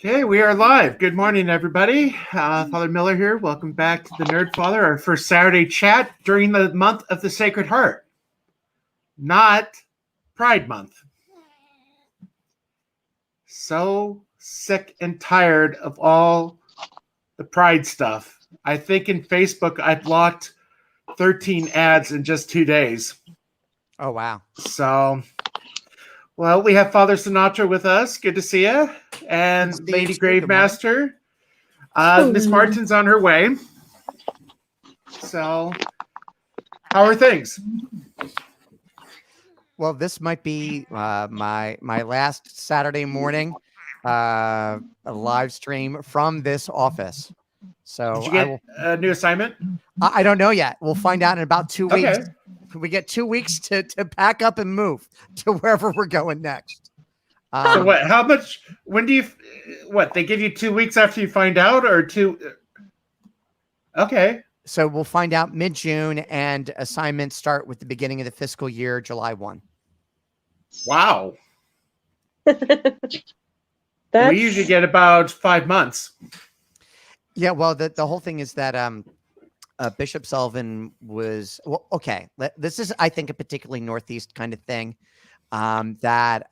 Okay, we are live. Good morning, everybody. Father Miller here. Welcome back to the Nerd Father, our first Saturday chat during the month of the Sacred Heart, not Pride Month. So sick and tired of all the Pride stuff. I think in Facebook I blocked 13 ads in just 2 days. Oh, wow. So, well, we have Father Sinatra with us. Good to see you. And Good to see Lady you too. Good morning. Gravemaster. Miss Martin's on her way. So, how are things? Well, this might be my last Saturday morning a live stream from this office. So Did you get a new assignment? I don't know yet. We'll find out in about 2 weeks. Okay. We get 2 weeks to pack up and move to wherever we're going next. So what? How much? When do you? What? They give you 2 weeks after you find out, or two? Okay. So we'll find out mid-June, and assignments start with the beginning of the fiscal year, July 1. Wow. That's... We usually get about 5 months. Yeah, well, the whole thing is that Bishop Sullivan was okay. This is, I think, a particularly Northeast kind of thing. That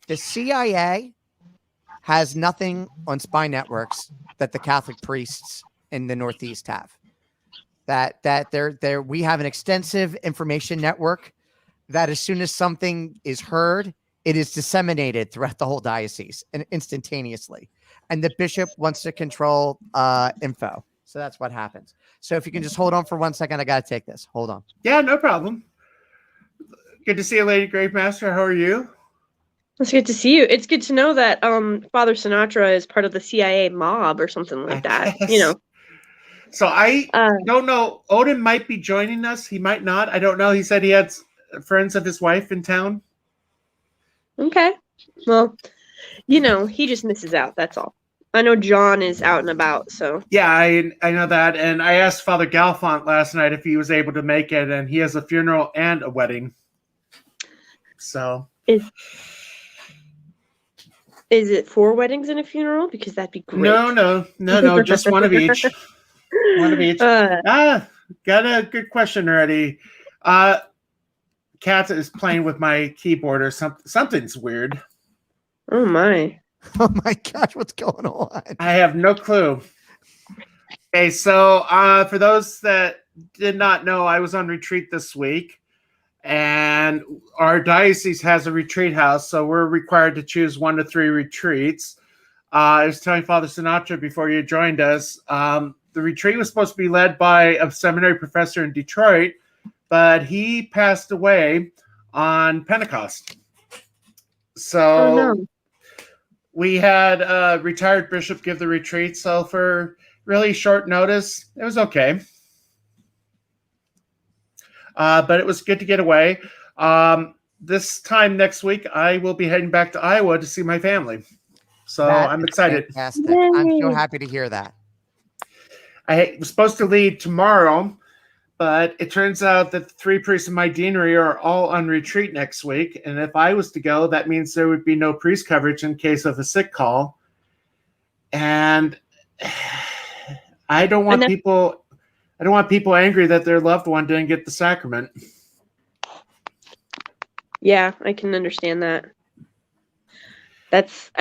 the CIA has nothing on spy networks that the Catholic priests in the Northeast have. That we have an extensive information network that as soon as something is heard, it is disseminated throughout the whole diocese and instantaneously. And the bishop wants to control info. So that's what happens. So if you can just hold on for 1 second, I got to take this. Hold on. Yeah, no problem. Good to see you, Lady Gravemaster. How are you? It's good to see you. It's good to know that Father Sinatra is part of the CIA mob or something like that. Guess. You know. So I don't know. Odin might be joining us. He might not. I don't know. He said he had friends of his wife in town. Okay. Well, you know, he just misses out. That's all. I know John is out and about, so. Yeah, I know that. And I asked Father Galfont last night if he was able to make it, and he has a funeral and a wedding. So. Is it 4 weddings and a funeral? Because that'd be great. No. Just one of each. One of each. Got a good question already. Kat is playing with my keyboard or something. Something's weird. Oh my. Oh my gosh, what's going on? I have no clue. Okay, so for those that did not know, I was on retreat this week. And our diocese has a retreat house, so we're required to choose 1 to 3 retreats. I was telling Father Sinatra before you joined us, the retreat was supposed to be led by a seminary professor in Detroit, but he passed away on Pentecost. So we had a retired bishop give the retreat, so for really short notice, it was okay. But it was good to get away. This time next week, I will be heading back to Iowa to see my family. So I'm excited. Fantastic. I'm so happy to hear that. I was supposed to leave tomorrow, but it turns out that the 3 priests in my deanery are all on retreat next week. And if I was to go, that means there would be no priest coverage in case of a sick call. And I don't want people angry that their loved one didn't get the sacrament. Yeah, I can understand that. It's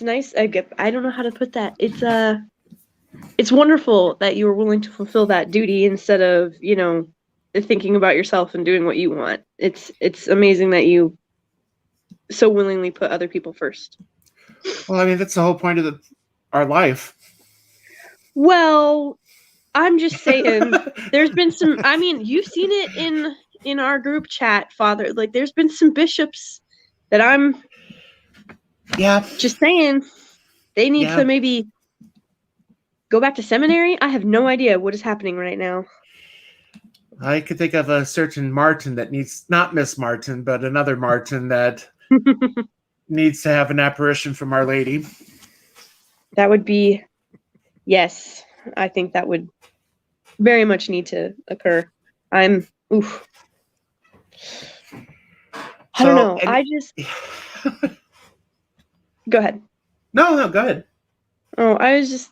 nice. I don't know how to put that. It's wonderful that you were willing to fulfill that duty instead of, you know, thinking about yourself and doing what you want. It's amazing that you so willingly put other people first. Well, I mean, that's the whole point of our life. Well, I'm just saying there's been some, I mean, you've seen it in our group chat, Father. Like, there's been some bishops that I'm just saying they need to maybe go back to seminary. I have no idea what is happening right now. I could think of a certain Martin that needs, not Miss Martin, but another Martin that needs to have an apparition from Our Lady. That would be, yes, I think that would very much need to occur. I don't know. and- I just go ahead. No, go ahead. Oh, I was just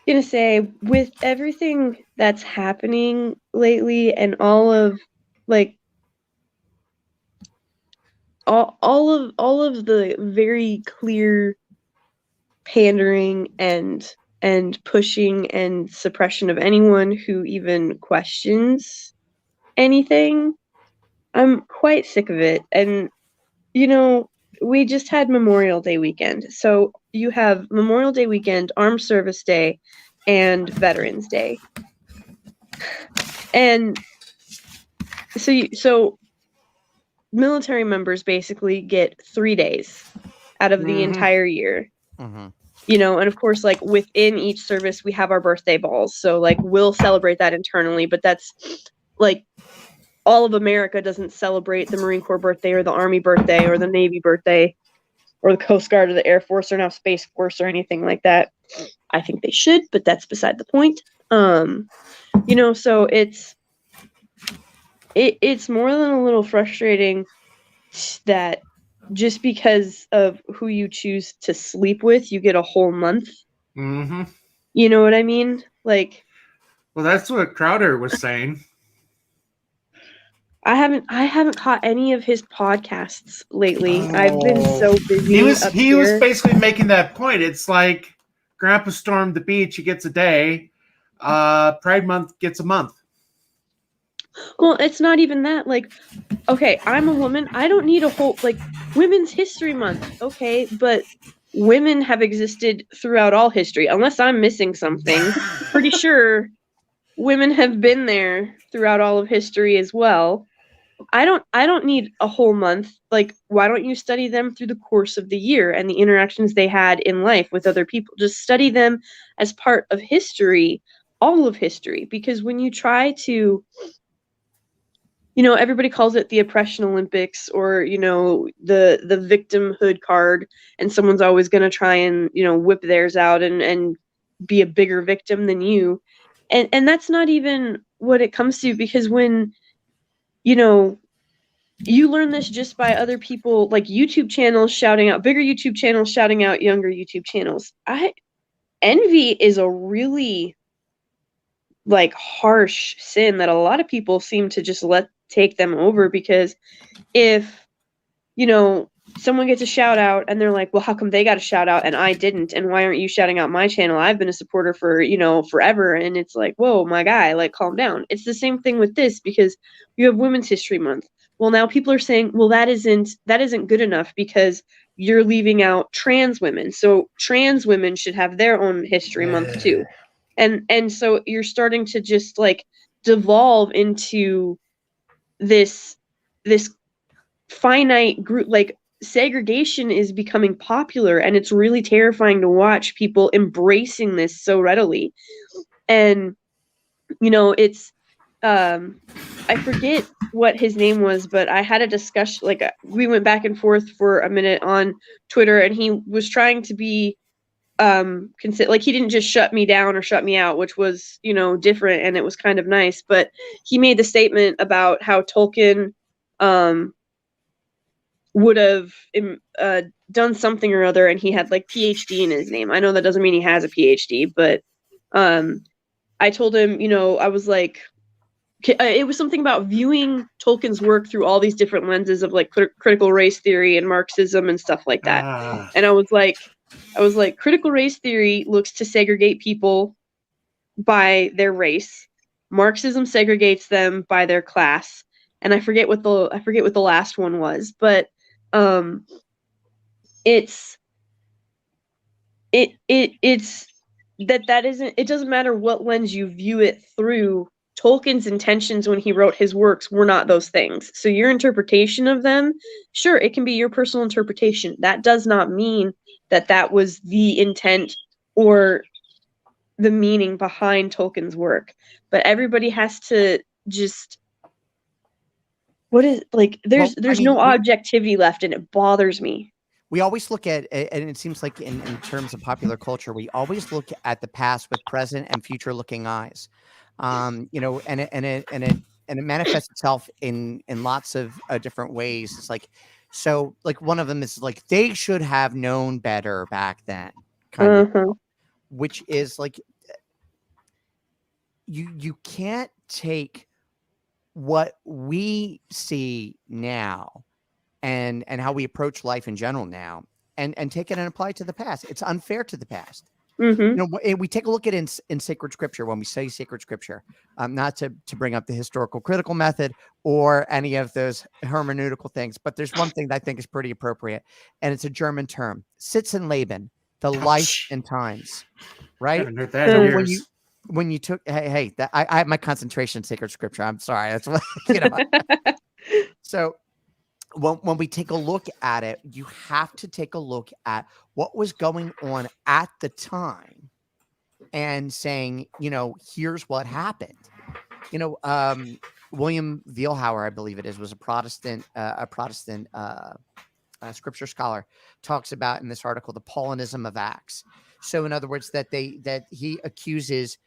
gonna say, with everything that's happening lately and all of like all of the very clear pandering and pushing and suppression of anyone who even questions anything, I'm quite sick of it. And you know, we just had Memorial Day weekend. So you have Memorial Day weekend, Armed Service Day, and Veterans Day. And so military members basically get 3 days out of the Mhm. entire year. Mhm. You know, and of course, like within each service, we have our birthday balls. So like we'll celebrate that internally, but that's like all of America doesn't celebrate the Marine Corps birthday or the Army birthday or the Navy birthday or the Coast Guard or the Air Force or now Space Force or anything like that. I think they should, but that's beside the point. You know, so it's more than a little frustrating that just because of who you choose to sleep with, you get a whole month. Mm-hmm. You know what I mean? Like, well, that's what Crowder was saying. I haven't caught any of his podcasts lately. I've been so busy. He was up he was here. basically making that point. It's like Grandpa stormed the beach, he gets a day. Pride Month gets a month. Well, it's not even that. Like, okay, I'm a woman. I don't need a whole like Women's History Month. Okay, but women have existed throughout all history, unless I'm missing something. Pretty sure women have been there throughout all of history as well. I don't need a whole month. Like, why don't you study them through the course of the year and the interactions they had in life with other people? Just study them as part of history, all of history. Because when you try to, you know, everybody calls it the oppression Olympics or, you know, the victimhood card, and someone's always going to try and, you know, whip theirs out and be a bigger victim than you. And that's not even what it comes to, because when, you know, you learn this just by other people, like YouTube channels shouting out, bigger YouTube channels shouting out younger YouTube channels. Envy is a really like harsh sin that a lot of people seem to just let take them over, because if, you know, someone gets a shout out and they're like, well, how come they got a shout out and I didn't? And why aren't you shouting out my channel? I've been a supporter for, you know, forever. And it's like, whoa, my guy, like, calm down. It's the same thing with this, because you have Women's History Month. Well, now people are saying, well, that isn't good enough because you're leaving out trans women. So trans women should have their own history month too. And so you're starting to just like devolve into this finite group. Like, segregation is becoming popular, and it's really terrifying to watch people embracing this so readily. And you know, it's I forget what his name was, but I had a discussion, like we went back and forth for a minute on Twitter, and he was trying to be like, he didn't just shut me down or shut me out, which was, you know, different, and it was kind of nice. But he made the statement about how Tolkien would have done something or other, and he had like PhD in his name. I know that doesn't mean he has a PhD, but I told him, you know, I was like, it was something about viewing Tolkien's work through all these different lenses of like critical race theory and Marxism and stuff like that. And I was like, critical race theory looks to segregate people by their race. Marxism segregates them by their class. And I forget what the last one was, but it's that isn't, it doesn't matter what lens you view it through. Tolkien's intentions when he wrote his works were not those things. So your interpretation of them, sure, it can be your personal interpretation. That does not mean that was the intent or the meaning behind Tolkien's work. But everybody has to just, what is, like, there's no objectivity left, and it bothers me. We always look at, and it seems like in terms of popular culture, we always look at the past with present and future looking eyes. You know, and it it manifests itself in lots of different ways. It's like, so like one of them is like they should have known better back then, kind of, which is like you can't take what we see now and how we approach life in general now and take it and apply it to the past. It's unfair to the past. You know, we take a look at it in sacred scripture when we study sacred scripture, not to bring up the historical critical method or any of those hermeneutical things, but there's one thing that I think is pretty appropriate, and it's a German term, Sitzenleben, the life and times, right? I haven't heard that in So years. when you took, I have my concentration in sacred scripture. I'm sorry. That's what, you know. So when we take a look at it, you have to take a look at what was going on at the time and saying, you know, here's what happened. You know, William Vielhauer, I believe it is, was a Protestant scripture scholar, talks about in this article the Paulinism of Acts. So in other words, that he accuses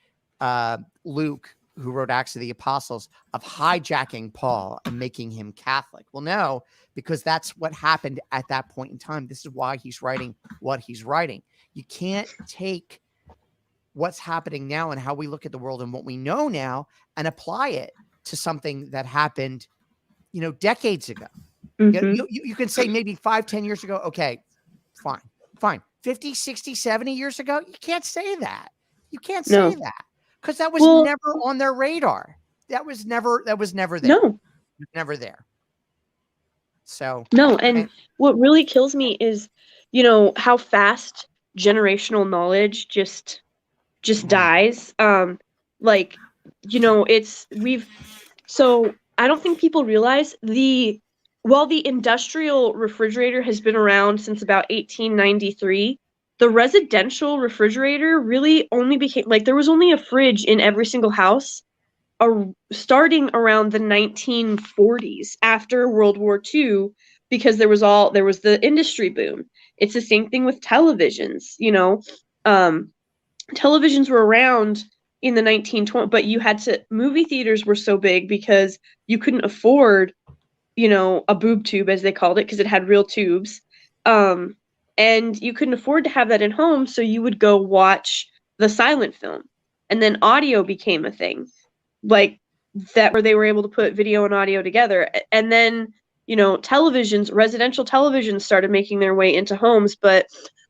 Luke, who wrote Acts of the Apostles, of hijacking Paul and making him Catholic. Well, no, because that's what happened at that point in time. This is why he's writing what he's writing. You can't take what's happening now and how we look at the world and what we know now and apply it to something that happened, you know, decades ago. You can say maybe 5-10 years ago. Okay, fine. 50, 60, 70 years ago, you can't say that. You can't say that. Because that was never on their radar. That was never there. No. Never there. So and what really kills me is, you know, how fast generational knowledge just dies. Like, you know, so I don't think people realize while the industrial refrigerator has been around since about 1893, the residential refrigerator really only became, like, there was only a fridge in every single house starting around the 1940s after World War II, because there was the industry boom. It's the same thing with televisions, you know. Televisions were around in the 1920s, but movie theaters were so big because you couldn't afford, you know, a boob tube, as they called it, because it had real tubes. And you couldn't afford to have that in home, so you would go watch the silent film. And then audio became a thing, like that, where they were able to put video and audio together. And then, you know, residential televisions started making their way into homes. But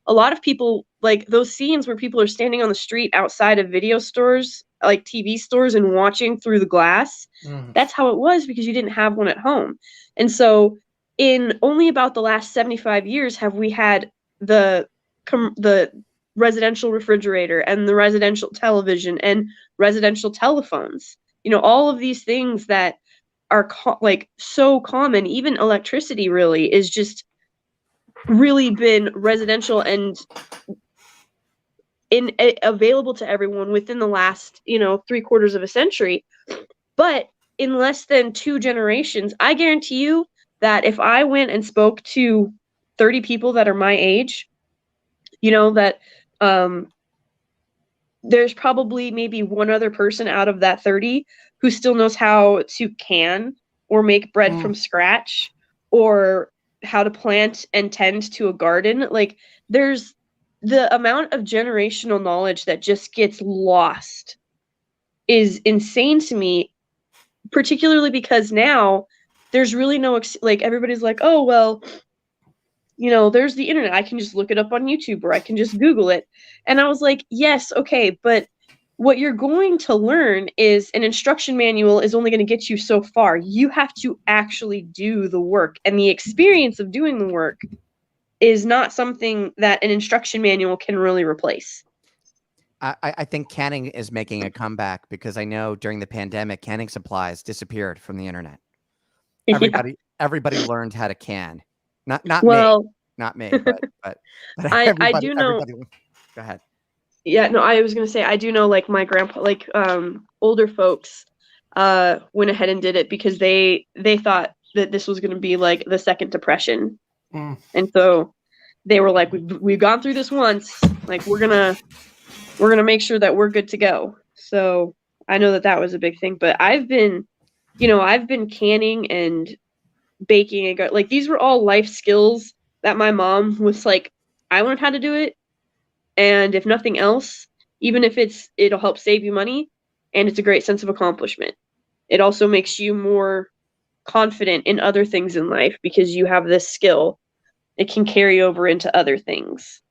a lot of people, like those scenes where people are standing on the street outside of video stores, like TV stores, and watching through the glass, that's how it was, because you didn't have one at home. And so in only about the last 75 years have we had the residential refrigerator and the residential television and residential telephones. You know, all of these things that are so common. Even electricity really is just really been residential and available to everyone within the last, you know, 3/4 of a century. But in less than 2 generations, I guarantee you that if I went and spoke to 30 people that are my age, you know, that there's probably maybe one other person out of that 30 who still knows how to can or make bread from scratch, or how to plant and tend to a garden. Like, there's the amount of generational knowledge that just gets lost is insane to me, particularly because now there's really no, like, everybody's like, oh, well, you know, there's the internet. I can just look it up on YouTube, or I can just Google it. And I was like, yes, okay, but what you're going to learn is an instruction manual is only going to get you so far. You have to actually do the work, and the experience of doing the work is not something that an instruction manual can really replace. I think canning is making a comeback, because I know during the pandemic, canning supplies disappeared from the internet. Everybody learned how to can. Not me, but I do know. Go ahead. Yeah, no, I was gonna say, I do know, like, my grandpa, like, older folks went ahead and did it because they thought that this was gonna be like the second depression. And so they were like, we've gone through this once, like, we're gonna make sure that we're good to go. So I know that was a big thing, but I've been I've been canning and baking and like these were all life skills that my mom was like, I learned how to do it, and if nothing else, even if it'll help save you money, and it's a great sense of accomplishment. It also makes you more confident in other things in life because you have this skill. It can carry over into other things.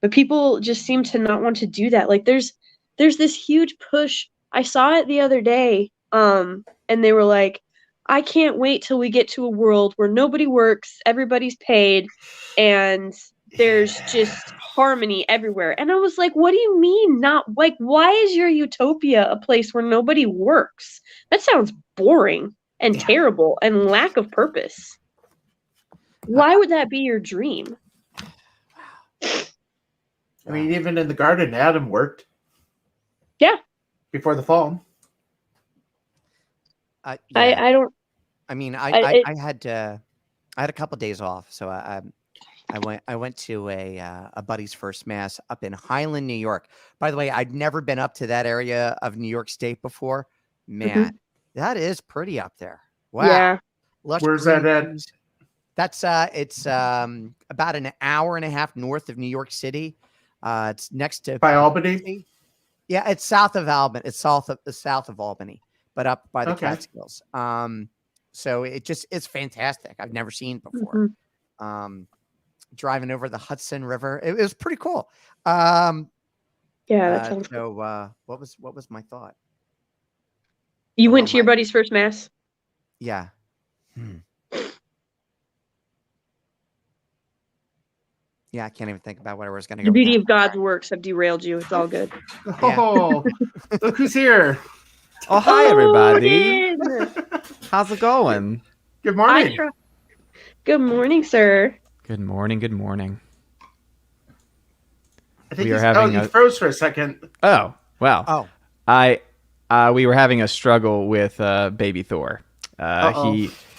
But people just seem to not want to do that. Like there's this huge push. I saw it the other day, and they were like, I can't wait till we get to a world where nobody works, everybody's paid, and there's just harmony everywhere. And I was like, what do you mean not like why is your utopia a place where nobody works? That sounds boring and terrible and lack of purpose. Why would that be your dream? I mean, even in the garden, Adam worked. Yeah. Before the fall. I don't. I mean, I had a couple days off, so I went to a buddy's first mass up in Highland, New York. By the way, I'd never been up to that area of New York State before. Man, that is pretty up there. Wow. Yeah. Where's that at? That's it's about an hour and a half north of New York City. It's next to by Albany. Yeah, it's south of Albany. It's south of Albany, but up by the Catskills. So it's fantastic. I've never seen it before. Driving over the Hudson River, it was pretty cool. Yeah, that sounds so. What was my thought? You went to your buddy's first mass. Yeah. Yeah, I can't even think about where I was going to go. The beauty of God's works have derailed you. It's all good. Oh, look who's here. Oh, hi, everybody. How's it going? Good morning. Good morning, sir. Good morning. Good morning. I think he froze for a second. Oh, wow. Oh. We were having a struggle with baby Thor.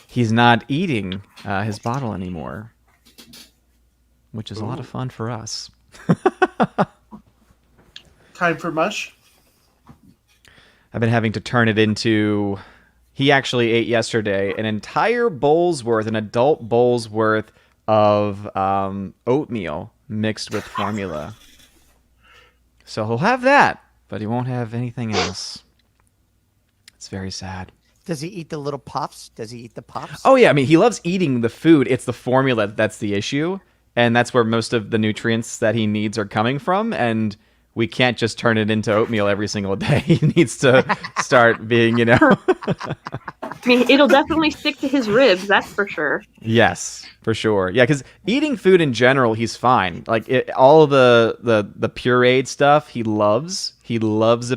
He's not eating his bottle anymore, which is a lot of fun for us. Time for mush. I've been having to turn it into... He actually ate yesterday an entire bowl's worth, an adult bowl's worth of oatmeal mixed with formula. So he'll have that, but he won't have anything else. It's very sad. Does he eat the little puffs? Does he eat the puffs? Oh, yeah. I mean, he loves eating the food. It's the formula that's the issue. And that's where most of the nutrients that he needs are coming from. And we can't just turn it into oatmeal every single day. He needs to start being, I mean, it'll definitely stick to his ribs, that's for sure. Yes, for sure. Yeah, because eating food in general, he's fine. Like all of the pureed stuff, he loves. He loves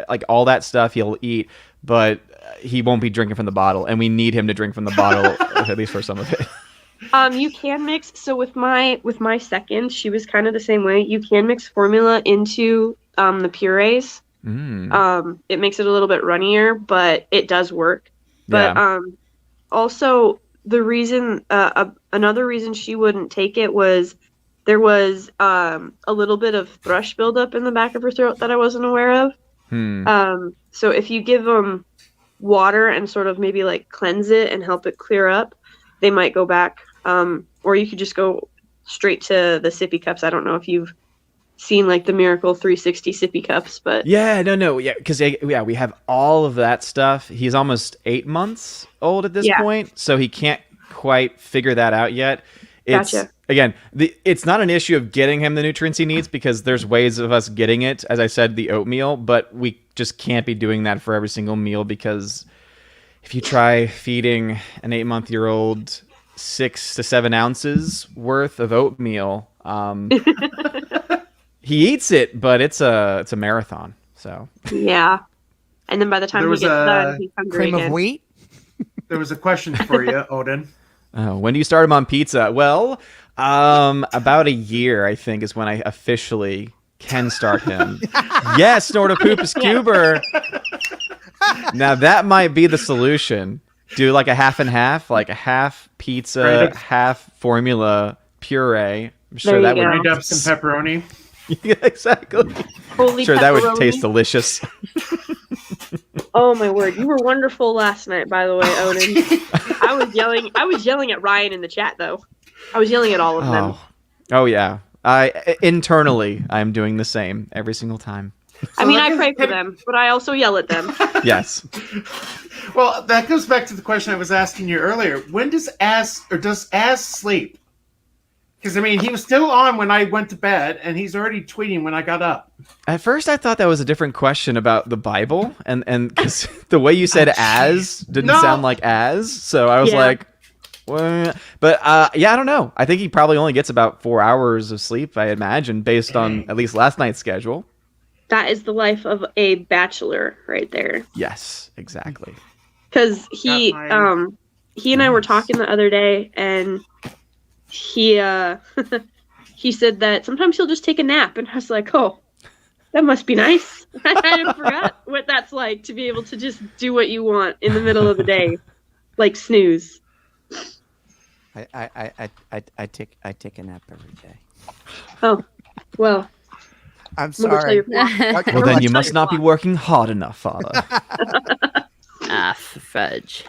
like all that stuff he'll eat, but he won't be drinking from the bottle. And we need him to drink from the bottle, at least for some of it. You can mix. So with my second, she was kind of the same way. You can mix formula into the purees. It makes it a little bit runnier, but it does work. But also the reason, another reason she wouldn't take it was there was a little bit of thrush buildup in the back of her throat that I wasn't aware of. So if you give them water and sort of maybe like cleanse it and help it clear up, they might go back. Or you could just go straight to the sippy cups. I don't know if you've seen like the Miracle 360 sippy cups, but no, because we have all of that stuff. He's almost 8 months old at this point, so he can't quite figure that out yet. Gotcha. Again, it's not an issue of getting him the nutrients he needs because there's ways of us getting it. As I said, the oatmeal, but we just can't be doing that for every single meal because if you try feeding an 8-month-old 6 to 7 ounces worth of oatmeal, he eats it, but it's a marathon. So yeah, and then by the time he gets done, he's hungry cream again. Of wheat. There was a question for you, Odin. When do you start him on pizza? Well, about a year, I think, is when I officially can start him. Yes, Snortopoopus Cuber. Now that might be the solution. Do like a half and half, like a half pizza, half formula puree. I'm sure that would grind up some pepperoni. Yeah, exactly. Holy sure, pepperoni. that would taste delicious. Oh my word, you were wonderful last night, by the way, Odin. I was yelling at Ryan in the chat though. I was yelling at all of them. Oh yeah. Internally, I'm doing the same every single time. I mean, I pray for them, but I also yell at them. Yes. Well, that goes back to the question I was asking you earlier. When does Az sleep? Because I mean, he was still on when I went to bed, and he's already tweeting when I got up. At first, I thought that was a different question about the Bible, and because the way you said "as" didn't sound like "as," so I was like, well, but yeah, I don't know. I think he probably only gets about 4 hours of sleep, I imagine, based on at least last night's schedule. That is the life of a bachelor right there. Yes, exactly. Because he and I were talking the other day, and he he said that sometimes he'll just take a nap, and I was like, oh, that must be nice. I forgot what that's like to be able to just do what you want in the middle of the day, like snooze. I take a nap every day. Oh, well. I'm sorry. Well, then you must not be working hard enough, Father. Fudge.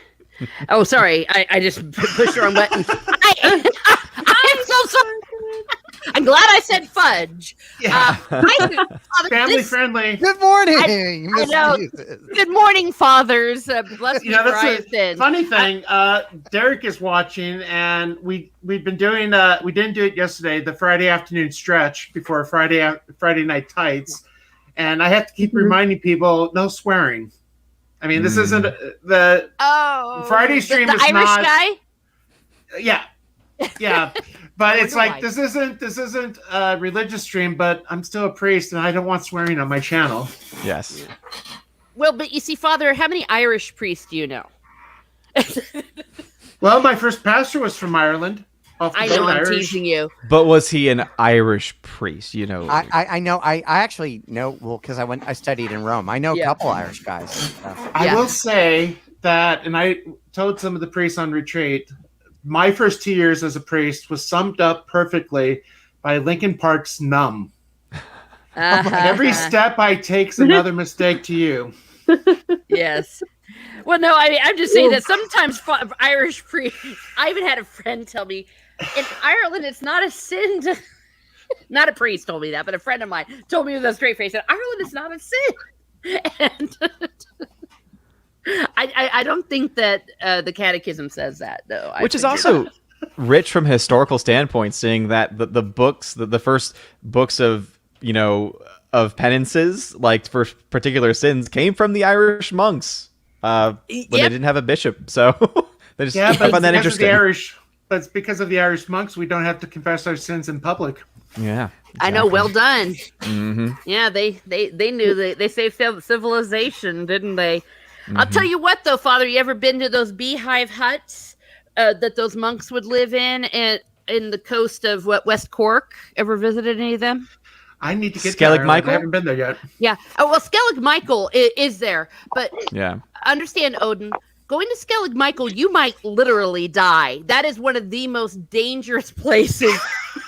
Oh, sorry. I just pushed the wrong button. I'm so sorry. I'm glad I said fudge. Yeah. Family this- friendly. Good morning. I know. Good morning, fathers. Bless me, That's a Bryson. funny thing. Derek is watching, and we've been doing. We didn't do it yesterday. The Friday afternoon stretch before Friday night tights, and I have to keep reminding people no swearing. I mean, this isn't the Friday stream. The is Irish not, guy. Yeah. But it's like why. this isn't a religious stream, but I'm still a priest, and I don't want swearing on my channel. Yes. Well, but you see, Father, how many Irish priests do you know? Well, my first pastor was from Ireland. I know, I'm teasing you. But was he an Irish priest? You know. I know. I actually know. Well, because I studied in Rome. I know a couple Irish guys. So. I will say that, and I told some of the priests on retreat, my first 2 years as a priest was summed up perfectly by Linkin Park's "Numb." Every step I take's another mistake to you. Yes. Well, no, I'm just saying that sometimes Irish priests. I even had a friend tell me, in Ireland, it's not a sin to. Not a priest told me that, but a friend of mine told me with a straight face that Ireland is not a sin. And I don't think that the Catechism says that, though. Which is also rich from a historical standpoint, seeing that the books, the first books of, of penances, like for particular sins, came from the Irish monks when they didn't have a bishop. So they just I find that interesting. But it's because of the Irish monks we don't have to confess our sins in public. Yeah. Exactly. I know. Well done. Mm-hmm. Yeah, they knew they saved civilization, didn't they? Mm-hmm. I'll tell you what, though, Father, you ever been to those beehive huts that those monks would live in the coast of West Cork? Ever visited any of them? I need to get Skellig there. Michael? I haven't been there yet. Yeah. Oh, well, Skellig Michael is there, but yeah. Understand, Odin. Going to Skellig Michael, you might literally die. That is one of the most dangerous places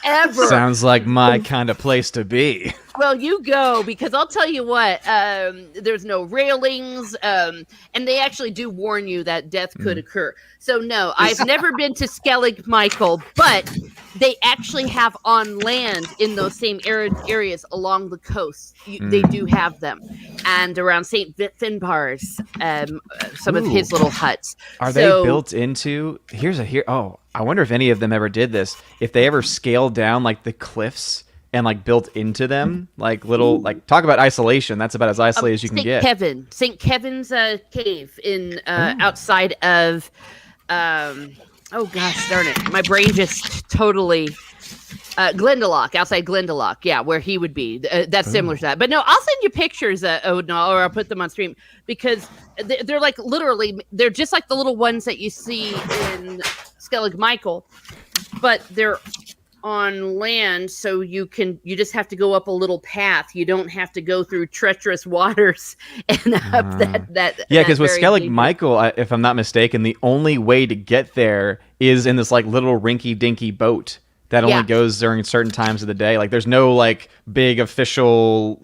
ever. Sounds like my kind of place to be. Well, you go, because I'll tell you what, there's no railings, and they actually do warn you that death could occur. So, no, I've never been to Skellig Michael, but they actually have on land in those same areas along the coast. They do have them. And around St. Finbarr's, some of his little huts. Are they built into... Oh, I wonder if any of them ever did this. If they ever scaled down, like, the cliffs and, like, built into them, like, little... Like, talk about isolation. That's about as isolated as you can get. St. Kevin's cave in outside of... oh, gosh, darn it. My brain just totally... Glendalough, outside Glendalough, yeah, where he would be. That's similar to that. But no, I'll send you pictures, Odin, or I'll put them on stream, because they're like literally, they're just like the little ones that you see in Skellig Michael, but they're on land, so you just have to go up a little path. You don't have to go through treacherous waters and up that. Yeah, because with Skellig dangerous. Michael, if I'm not mistaken, the only way to get there is in this like little rinky-dinky boat that only Yeah. goes during certain times of the day. Like, there's no like big official,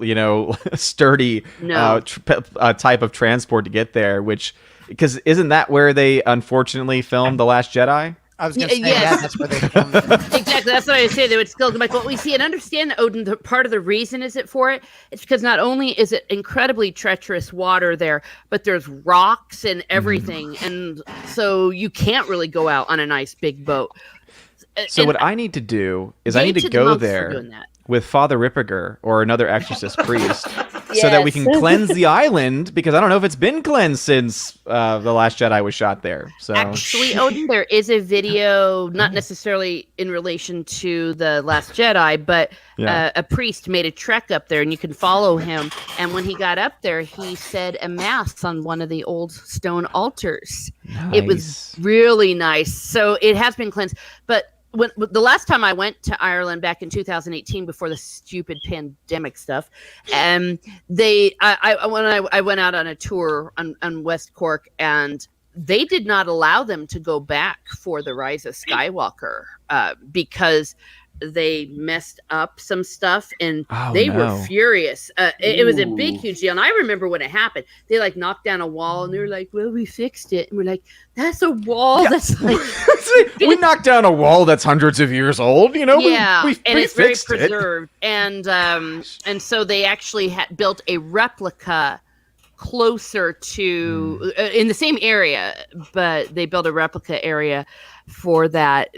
sturdy No. type of transport to get there. Which, because isn't that where they unfortunately filmed The Last Jedi? I was going to say, Yes. yeah, that's where they filmed it. Exactly. That's what I say. They would still go back. What we see and understand, Odin, part of the reason is it for it, it's because not only is it incredibly treacherous water there, but there's rocks and everything. And so you can't really go out on a nice big boat. So And what I need to do is I yay need to to the go monks for there doing that. with Father Ripperger or another exorcist priest, so that we Yes. can cleanse the island, because I don't know if it's been cleansed since The Last Jedi was shot there. So Actually, Odin, there is a video, not necessarily in relation to The Last Jedi, but Yeah. a priest made a trek up there, and you can follow him. And when he got up there, he said a mass on one of the old stone altars. It was Nice. really nice. So it has been cleansed. But when the last time I went to Ireland back in 2018, before the stupid pandemic stuff, I went out on a tour on West Cork, and they did not allow them to go back for the Rise of Skywalker because they messed up some stuff, and Oh, they no. were furious. It was a big, Ooh. huge deal. And I remember when it happened, they like knocked down a wall, and they were like, well, we fixed it. And we're like, that's a wall. Yeah. That's like, we knocked down a wall that's hundreds of years old. yeah, we and it's very fixed it. preserved. And so they actually had built a replica closer to in the same area, but they built a replica area for that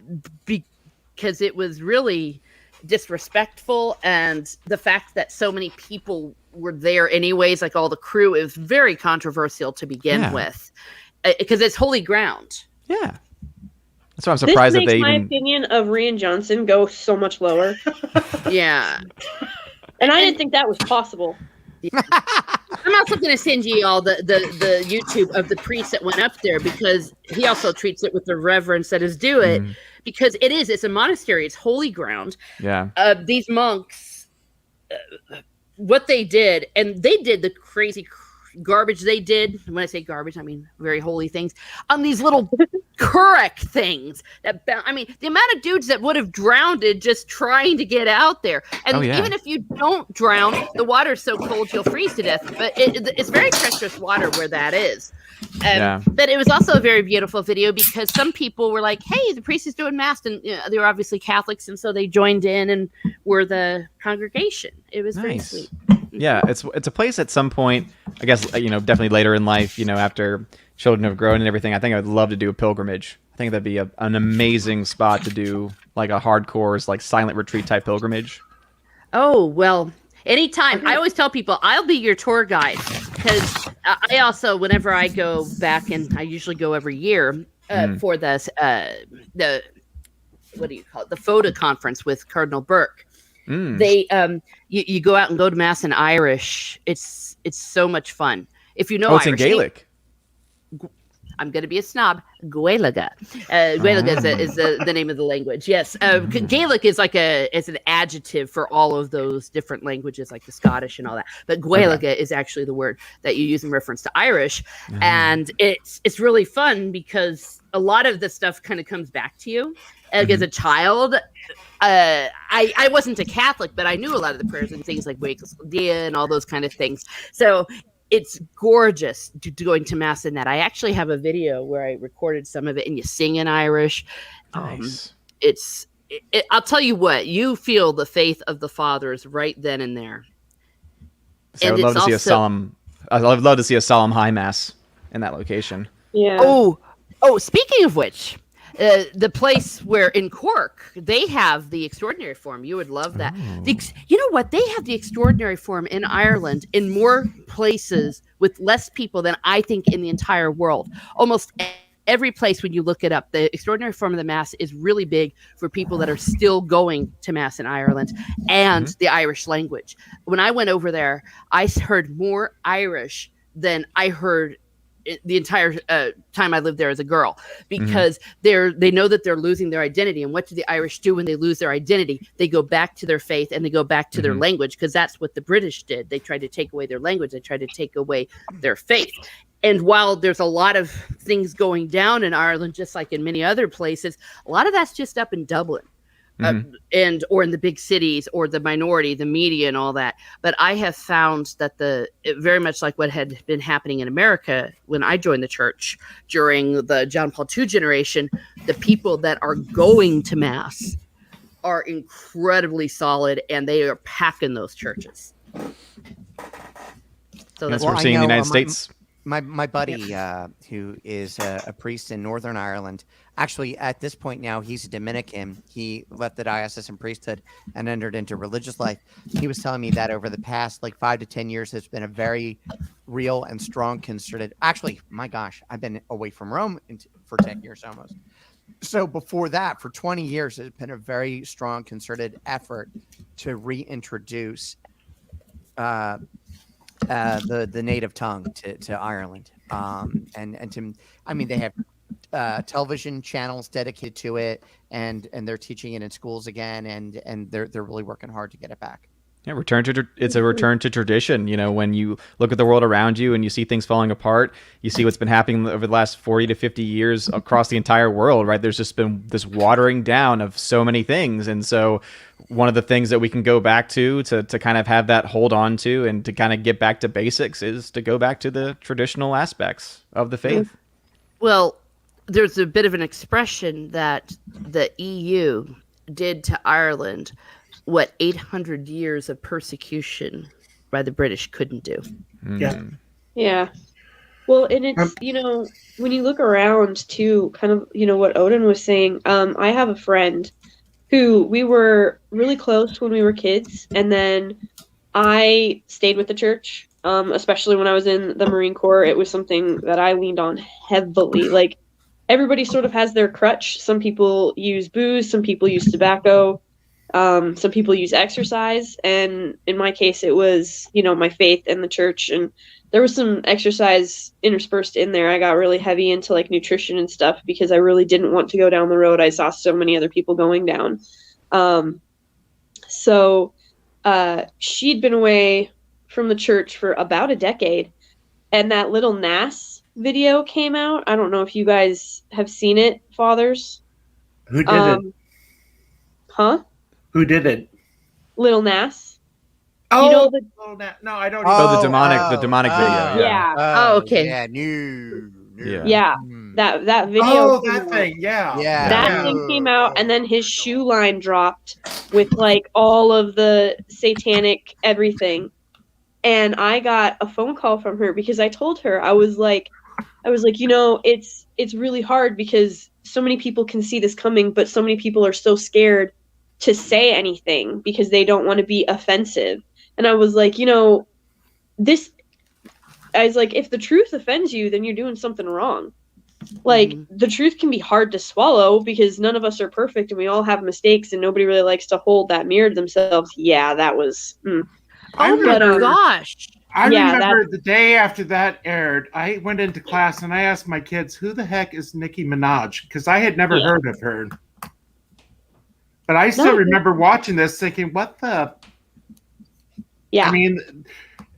because it was really disrespectful, and the fact that so many people were there anyways, like all the crew, is very controversial to begin Yeah. with, because it's holy ground. Yeah, that's why I'm This surprised that makes they my even. opinion of Rian Johnson go so much lower, Yeah. and I didn't think that was possible. I'm also going to send you all the YouTube of the priest that went up there, because he also treats it with the reverence that is due it, because it's a monastery, it's holy ground. Yeah. These monks, what they did, and they did the crazy garbage they did. When I say garbage, I mean very holy things on these little Kurek things. The amount of dudes that would have drowned just trying to get out there. And Oh, yeah. even if you don't drown, the water's so cold you'll freeze to death. But it's very treacherous water where that is. Yeah. But it was also a very beautiful video, because some people were like, hey, the priest is doing mass, and they were obviously Catholics, and so they joined in and were the congregation. It was very Nice. sweet. Yeah, it's a place at some point, I guess, definitely later in life, after children have grown and everything. I think I would love to do a pilgrimage. I think that'd be an amazing spot to do, like a hardcore, like silent retreat type pilgrimage. Oh, well, anytime. I always tell people I'll be your tour guide, because I also, whenever I go back, and I usually go every year for the what do you call it? The FODA conference with Cardinal Burke. They you go out and go to mass in Irish. It's so much fun. If you know Oh, it's Irish, in Gaelic. I'm going to be a snob. Gaeilge. Gaeilge is the name of the language. Yes. Gaelic is is an adjective for all of those different languages, like the Scottish and all that. But Gaeilge is actually the word that you use in reference to Irish. And it's really fun, because a lot of the stuff kind of comes back to you. Like as a child, I wasn't a Catholic, but I knew a lot of the prayers and things like Wake Dia and all those kind of things. So it's gorgeous going to mass in that. I actually have a video where I recorded some of it, and you sing in Irish. Nice. I'll tell you what, you feel the faith of the fathers right then and there. So I would love to see a solemn. I'd love to see a solemn high mass in that location. Yeah. Oh, speaking of which, the place where in Cork they have the extraordinary form. You would love that. You know what? They have the extraordinary form in Ireland in more places with less people than I think in the entire world. Almost every place, when you look it up, the extraordinary form of the mass is really big for people that are still going to mass in Ireland, and the Irish language. When I went over there, I heard more Irish than I heard the entire time I lived there as a girl, because they know that they're losing their identity. And what do the Irish do when they lose their identity? They go back to their faith, and they go back to their language, because that's what the British did. They tried to take away their language. They tried to take away their faith. And while there's a lot of things going down in Ireland, just like in many other places, a lot of that's just up in Dublin. and or in the big cities or the minority, the media and all that. But I have found that very much like what had been happening in America when I joined the church during the John Paul II generation, the people that are going to mass are incredibly solid, and they are packing those churches. So That's that's what we're seeing in the United States. My buddy, who is a priest in Northern Ireland, actually at this point now he's a Dominican. He left the diocesan priesthood and entered into religious life. He was telling me that over the past 5 to 10 years, there's been a very real and strong concerted. Actually, my gosh, I've been away from Rome for 10 years almost. So before that, for 20 years, there's been a very strong concerted effort to reintroduce the native tongue to Ireland, and to, I mean, they have television channels dedicated to it, and they're teaching it in schools again, and they're really working hard to get it back. Yeah, it's a return to tradition. When you look at the world around you and you see things falling apart, you see what's been happening over the last 40 to 50 years across the entire world, right? There's just been this watering down of so many things. And so one of the things that we can go back to kind of have that hold on to and to kind of get back to basics is to go back to the traditional aspects of the faith. Well, there's a bit of an expression that the EU did to Ireland what 800 years of persecution by the British couldn't do. Yeah. Yeah. Well, and it's, when you look around too, kind of, what Odin was saying, I have a friend who we were really close when we were kids. And then I stayed with the church, especially when I was in the Marine Corps. It was something that I leaned on heavily. Everybody sort of has their crutch. Some people use booze, some people use tobacco. Some people use exercise, and in my case, it was, my faith and the church, and there was some exercise interspersed in there. I got really heavy into nutrition and stuff because I really didn't want to go down the road I saw so many other people going down. So she'd been away from the church for about a decade, and that Little Nas video came out. I don't know if you guys have seen it, fathers. Who did it? Huh? Who did it? Little Nas. Oh, the no, I don't. The demonic video. Yeah. Oh, okay. Yeah, new. Yeah, that video. Oh, that thing. Yeah. That thing came out, and then his shoe line dropped with all of the satanic everything. And I got a phone call from her because I told her, I was like, it's really hard because so many people can see this coming, but so many people are so scared to say anything because they don't want to be offensive. And I was like, I was like, if the truth offends you, then you're doing something wrong. The truth can be hard to swallow because none of us are perfect and we all have mistakes and nobody really likes to hold that mirror to themselves. Yeah, that was. Oh my gosh. I remember the day after that aired, I went into class and I asked my kids, who the heck is Nicki Minaj? Because I had never heard of her. But I still remember watching this thinking, what the? Yeah. I mean,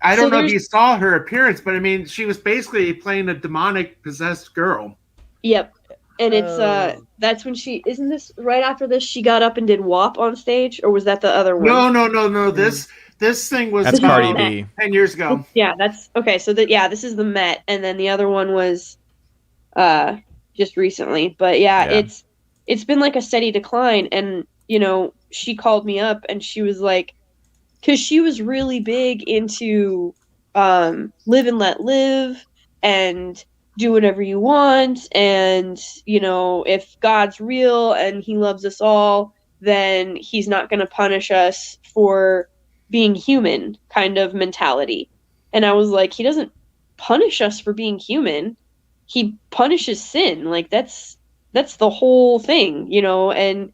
I don't know if you saw her appearance, but I mean, she was basically playing a demonic possessed girl. Yep. And it's, that's when isn't this right after this, she got up and did WAP on stage? Or was that the other one? No. This thing was that's Cardi B. 10 years ago. Yeah, that's, okay. So this is the Met. And then the other one was just recently. But it's been a steady decline. And, she called me up and she was like, because she was really big into live and let live and do whatever you want. And, if God's real and he loves us all, then he's not going to punish us for being human kind of mentality. And I was like, he doesn't punish us for being human. He punishes sin. That's the whole thing, and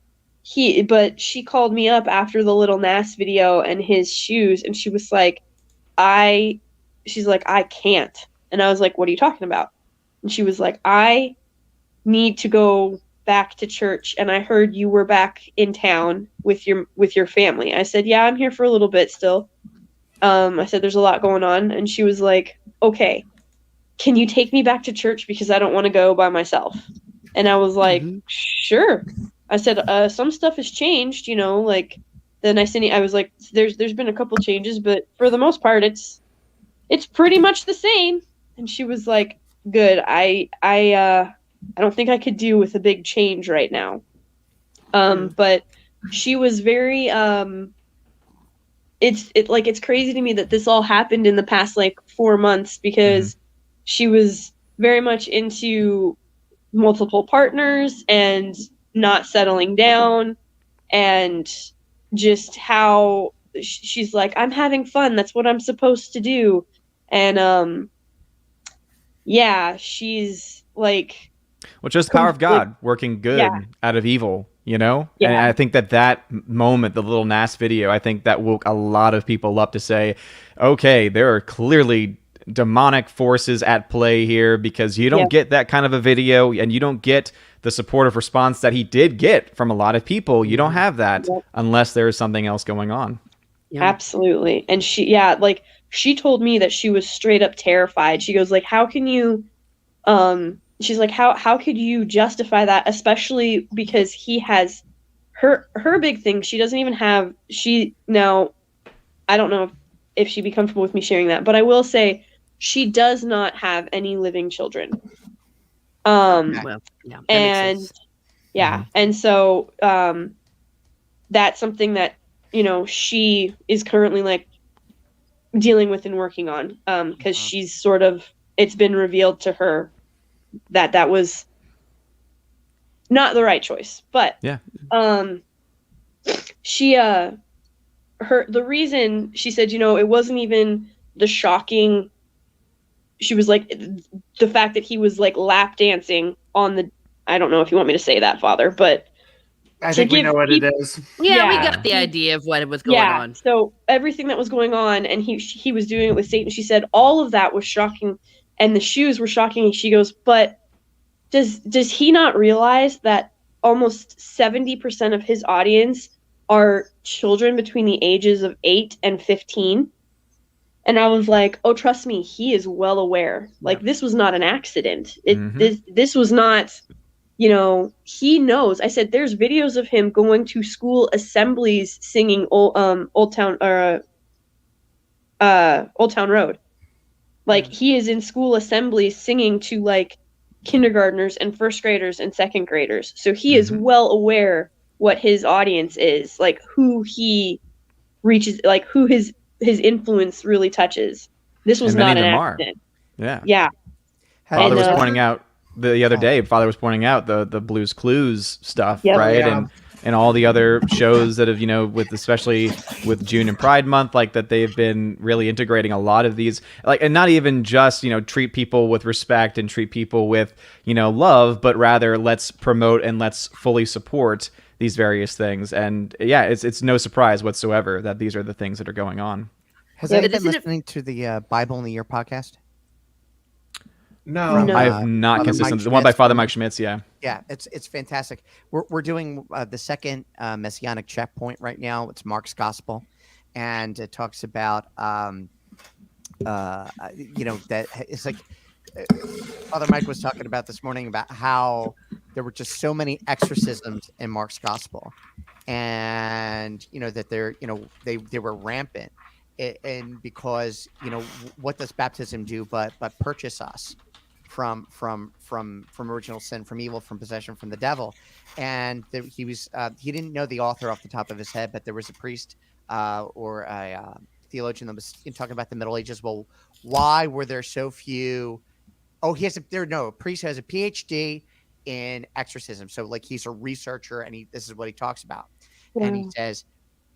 but she called me up after the Little Nas video and his shoes, and she was like, she's like, I can't. And I was like, what are you talking about? And she was like, I need to go back to church, and I heard you were back in town with your family. I said, yeah, I'm here for a little bit still. I said, there's a lot going on. And she was like, okay, can you take me back to church because I don't want to go by myself? And I was like, sure. I said, some stuff has changed, you know, like the Nicene. I was like, there's been a couple changes, but for the most part, it's pretty much the same. And she was like, good. I don't think I could do with a big change right now. But she was very, it's crazy to me that this all happened in the past like 4 months, because she was very much into multiple partners and not settling down, and just how she's like, I'm having fun. That's what I'm supposed to do. And, yeah, she's like, Well, just the power of God working good out of evil, you know? Yeah. And I think that moment, the little Nas video, I think that woke a lot of people up to say, okay, there are clearly demonic forces at play here, because you don't get that kind of a video, and you don't get the supportive response that he did get from a lot of people. You don't have that unless there is something else going on. Yeah. Absolutely. And she told me that she was straight up terrified. She goes like, how can you, she's like, how could you justify that? Especially because he has her big thing. She doesn't even have, now, I don't know if she'd be comfortable with me sharing that, but I will say she does not have any living children. Well, yeah, that And makes sense. yeah. And so, that's something that, you know, she is currently like dealing with and working on, because she's sort of, it's been revealed to her that was not the right choice. But she the reason she said, you know, it wasn't even the shocking, she was like, the fact that he was like lap dancing on the, I don't know if you want me to say that, Father, but I think we know what it is. Yeah, we Yeah. got the idea of what was going on. So everything that was going on, and he was doing it with Satan. She said all of that was shocking, and the shoes were shocking. And she goes, but does he not realize that almost 70% of his audience are children between the ages of 8 and 15? And I was like, oh, trust me, he is well aware. Like, this was not an accident. This was not, you know, he knows. I said, there's videos of him going to school assemblies singing Old Town Road. Like, he is in school assemblies singing to like kindergartners and first graders and second graders. So he is well aware what his audience is, like who he reaches, like who his influence really touches. This was not an accident. Yeah. Father was pointing out the other day. Father was pointing out the Blue's Clues stuff, right? Yeah. And all the other shows that have, you know, especially with June and Pride Month, like that they've been really integrating a lot of these, like, and not even just, you know, treat people with respect and treat people with, you know, love, but rather let's promote and let's fully support these various things. And yeah, it's no surprise whatsoever that these are the things that are going on. Has Yeah, anyone but been isn't it- listening to the Bible in the Year podcast? No. No. I have not Father consistent. Mike The one by Schmitz. Father Mike Schmitz, yeah. Yeah, it's fantastic. We're doing the second messianic checkpoint right now. It's Mark's Gospel, and it talks about you know, that it's like Father Mike was talking about this morning about how there were just so many exorcisms in Mark's Gospel, and you know that they're, you know, they were rampant, and because, you know, what does baptism do but purchase us from original sin, from evil, from possession, from the devil. And he didn't know the author off the top of his head, but there was a priest or a theologian that was talking about the Middle Ages. Well, why were there so few? Oh, a priest who has a PhD in exorcism. So like he's a researcher, and this is what he talks about. Yeah. And he says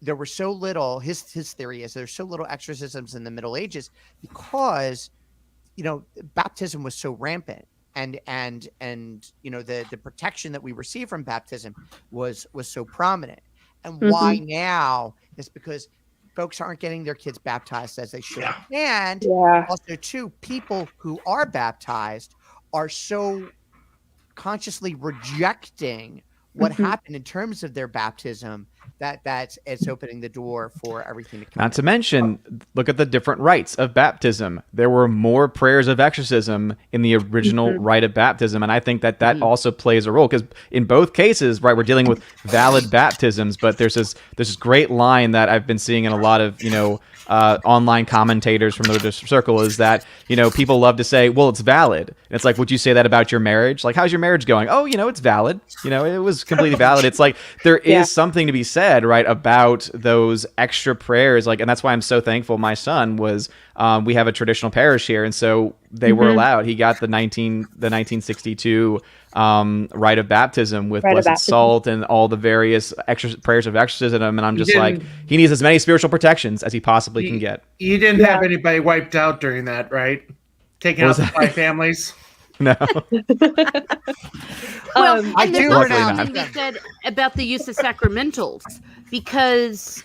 there were so little, his theory is there's so little exorcisms in the Middle Ages because, you know, baptism was so rampant, and you know, the protection that we receive from baptism was so prominent. And why now is because folks aren't getting their kids baptized as they should. And also too, people who are baptized are so consciously rejecting what happened in terms of their baptism That's it's opening the door for everything to come. Not to mention, look at the different rites of baptism. There were more prayers of exorcism in the original rite of baptism, and I think that also plays a role, because in both cases, right, we're dealing with valid baptisms. But there's this great line that I've been seeing in a lot of online commentators from the circle, is that people love to say, well, it's valid. And it's like, would you say that about your marriage? Like, how's your marriage going? Oh, it's valid. It was completely valid. It's like there is something to be said, right, about those extra prayers. Like, and that's why I'm so thankful. My son was we have a traditional parish here, and so they were allowed. He got the 1962 rite of baptism with blessed salt and all the various prayers of exorcism, and I'm just like, he needs as many spiritual protections as he possibly can get. You didn't have anybody wiped out during that, right? Taking out the 5 families? No. Well, I and do there's also now. something to be said about the use of sacramentals, because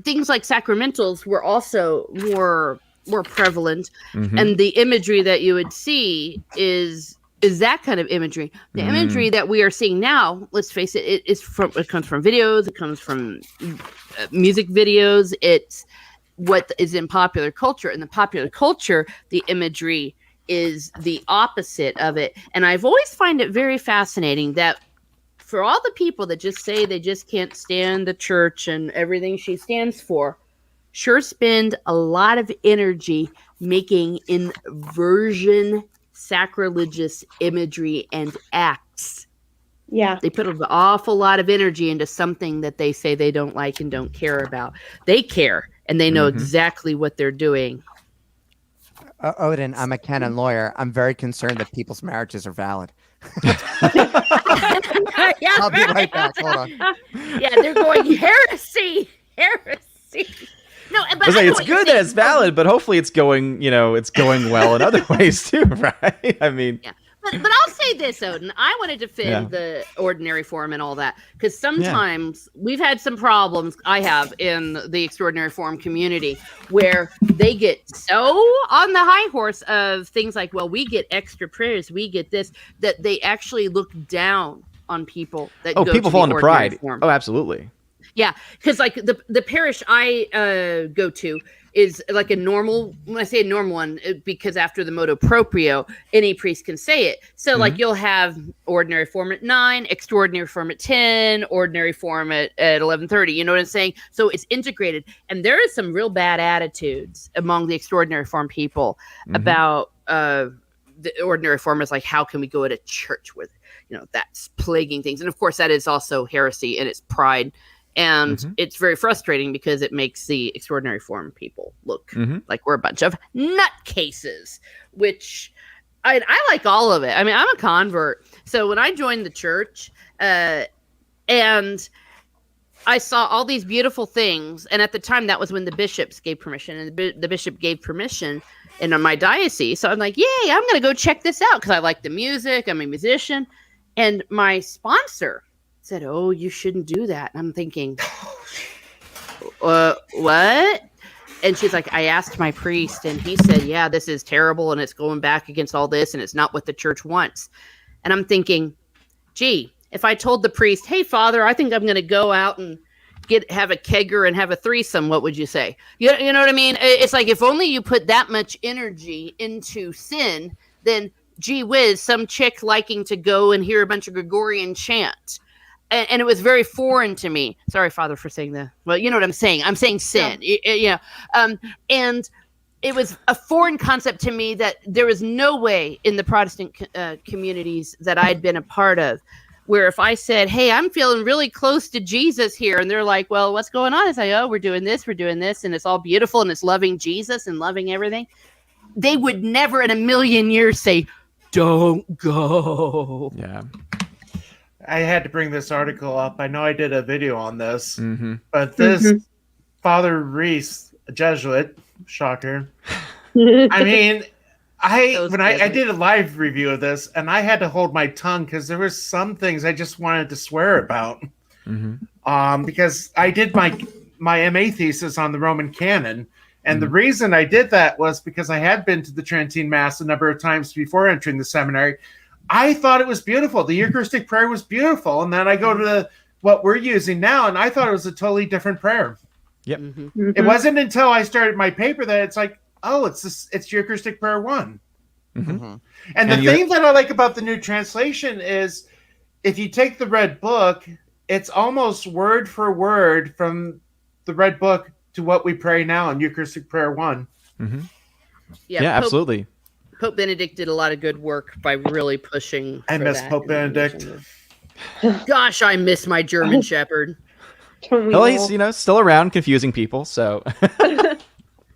things like sacramentals were also more prevalent, and the imagery that you would see is that kind of imagery. The imagery that we are seeing now, let's face it, it comes from videos, it comes from music videos. It's what is in popular culture. In the popular culture, the imagery is the opposite of it. And I've always find it very fascinating that for all the people that just say they just can't stand the church and everything she stands for, sure spend a lot of energy making inversion, sacrilegious imagery and acts. Yeah. They put an awful lot of energy into something that they say they don't like and don't care about. They care, and they know exactly what they're doing. Odin, I'm a canon lawyer. I'm very concerned that people's marriages are valid. I'll be right back. Hold on. Yeah, they're going heresy. No, but it's good that it's valid, but hopefully it's going, it's going well in other ways too, right? I mean, yeah. But I'll say this, Odin. I want to defend the ordinary form and all that, because sometimes we've had some problems. I have in the extraordinary form community where they get so on the high horse of things like, well, we get extra prayers, we get this, that they actually look down on people that go people to fall the into ordinary pride. form. Oh, absolutely. Yeah, because like the parish I go to is like a normal, when I say a normal one, because after the motu proprio, any priest can say it. So like you'll have ordinary form at 9, extraordinary form at 10, ordinary form at 11:30. You know what I'm saying? So it's integrated. And there is some real bad attitudes among the extraordinary form people about the ordinary form is like, how can we go to church with, that's plaguing things. And of course that is also heresy and it's pride. And it's very frustrating because it makes the extraordinary form people look like we're a bunch of nutcases, which I like all of it. I mean, I'm a convert. So when I joined the church and I saw all these beautiful things, and at the time that was when the bishops gave permission, and the bishop gave permission in my diocese. So I'm like, yay, I'm going to go check this out because I like the music. I'm a musician. And my sponsor said, oh, you shouldn't do that. And I'm thinking, what? And she's like, I asked my priest and he said, yeah, this is terrible. And it's going back against all this. And it's not what the church wants. And I'm thinking, gee, if I told the priest, hey, Father, I think I'm going to go out and have a kegger and have a threesome, what would you say? You know what I mean? It's like, if only you put that much energy into sin, then gee whiz, some chick liking to go and hear a bunch of Gregorian chant. And it was very foreign to me. Sorry, Father, for saying that. Well, you know what I'm saying. I'm saying sin. Yeah. And it was a foreign concept to me that there was no way in the Protestant communities that I'd been a part of where if I said, hey, I'm feeling really close to Jesus here. And they're like, well, what's going on? I say, oh, we're doing this. And it's all beautiful. And it's loving Jesus and loving everything. They would never in a million years say, don't go. Yeah. I had to bring this article up. I know I did a video on this, but this Father Reese, a Jesuit, shocker. I mean, I did a live review of this, and I had to hold my tongue because there were some things I just wanted to swear about. Because I did my MA thesis on the Roman canon, and the reason I did that was because I had been to the Tridentine Mass a number of times before entering the seminary. I thought it was beautiful. The Eucharistic prayer was beautiful. And then I go to what we're using now, and I thought it was a totally different prayer. Mhm. It wasn't until I started my paper that it's like, oh, it's Eucharistic Prayer 1. Mhm. Mhm. And the And you're- thing that I like about the new translation is if you take the Red Book, it's almost word for word from the Red Book to what we pray now in Eucharistic Prayer 1. Mhm. Yeah, Yeah, Pope, absolutely. Pope Benedict did a lot of good work by really pushing. I for miss that Pope Benedict. information. Gosh, I miss my German Shepherd. Don't we Well, all? he's still around, confusing people. So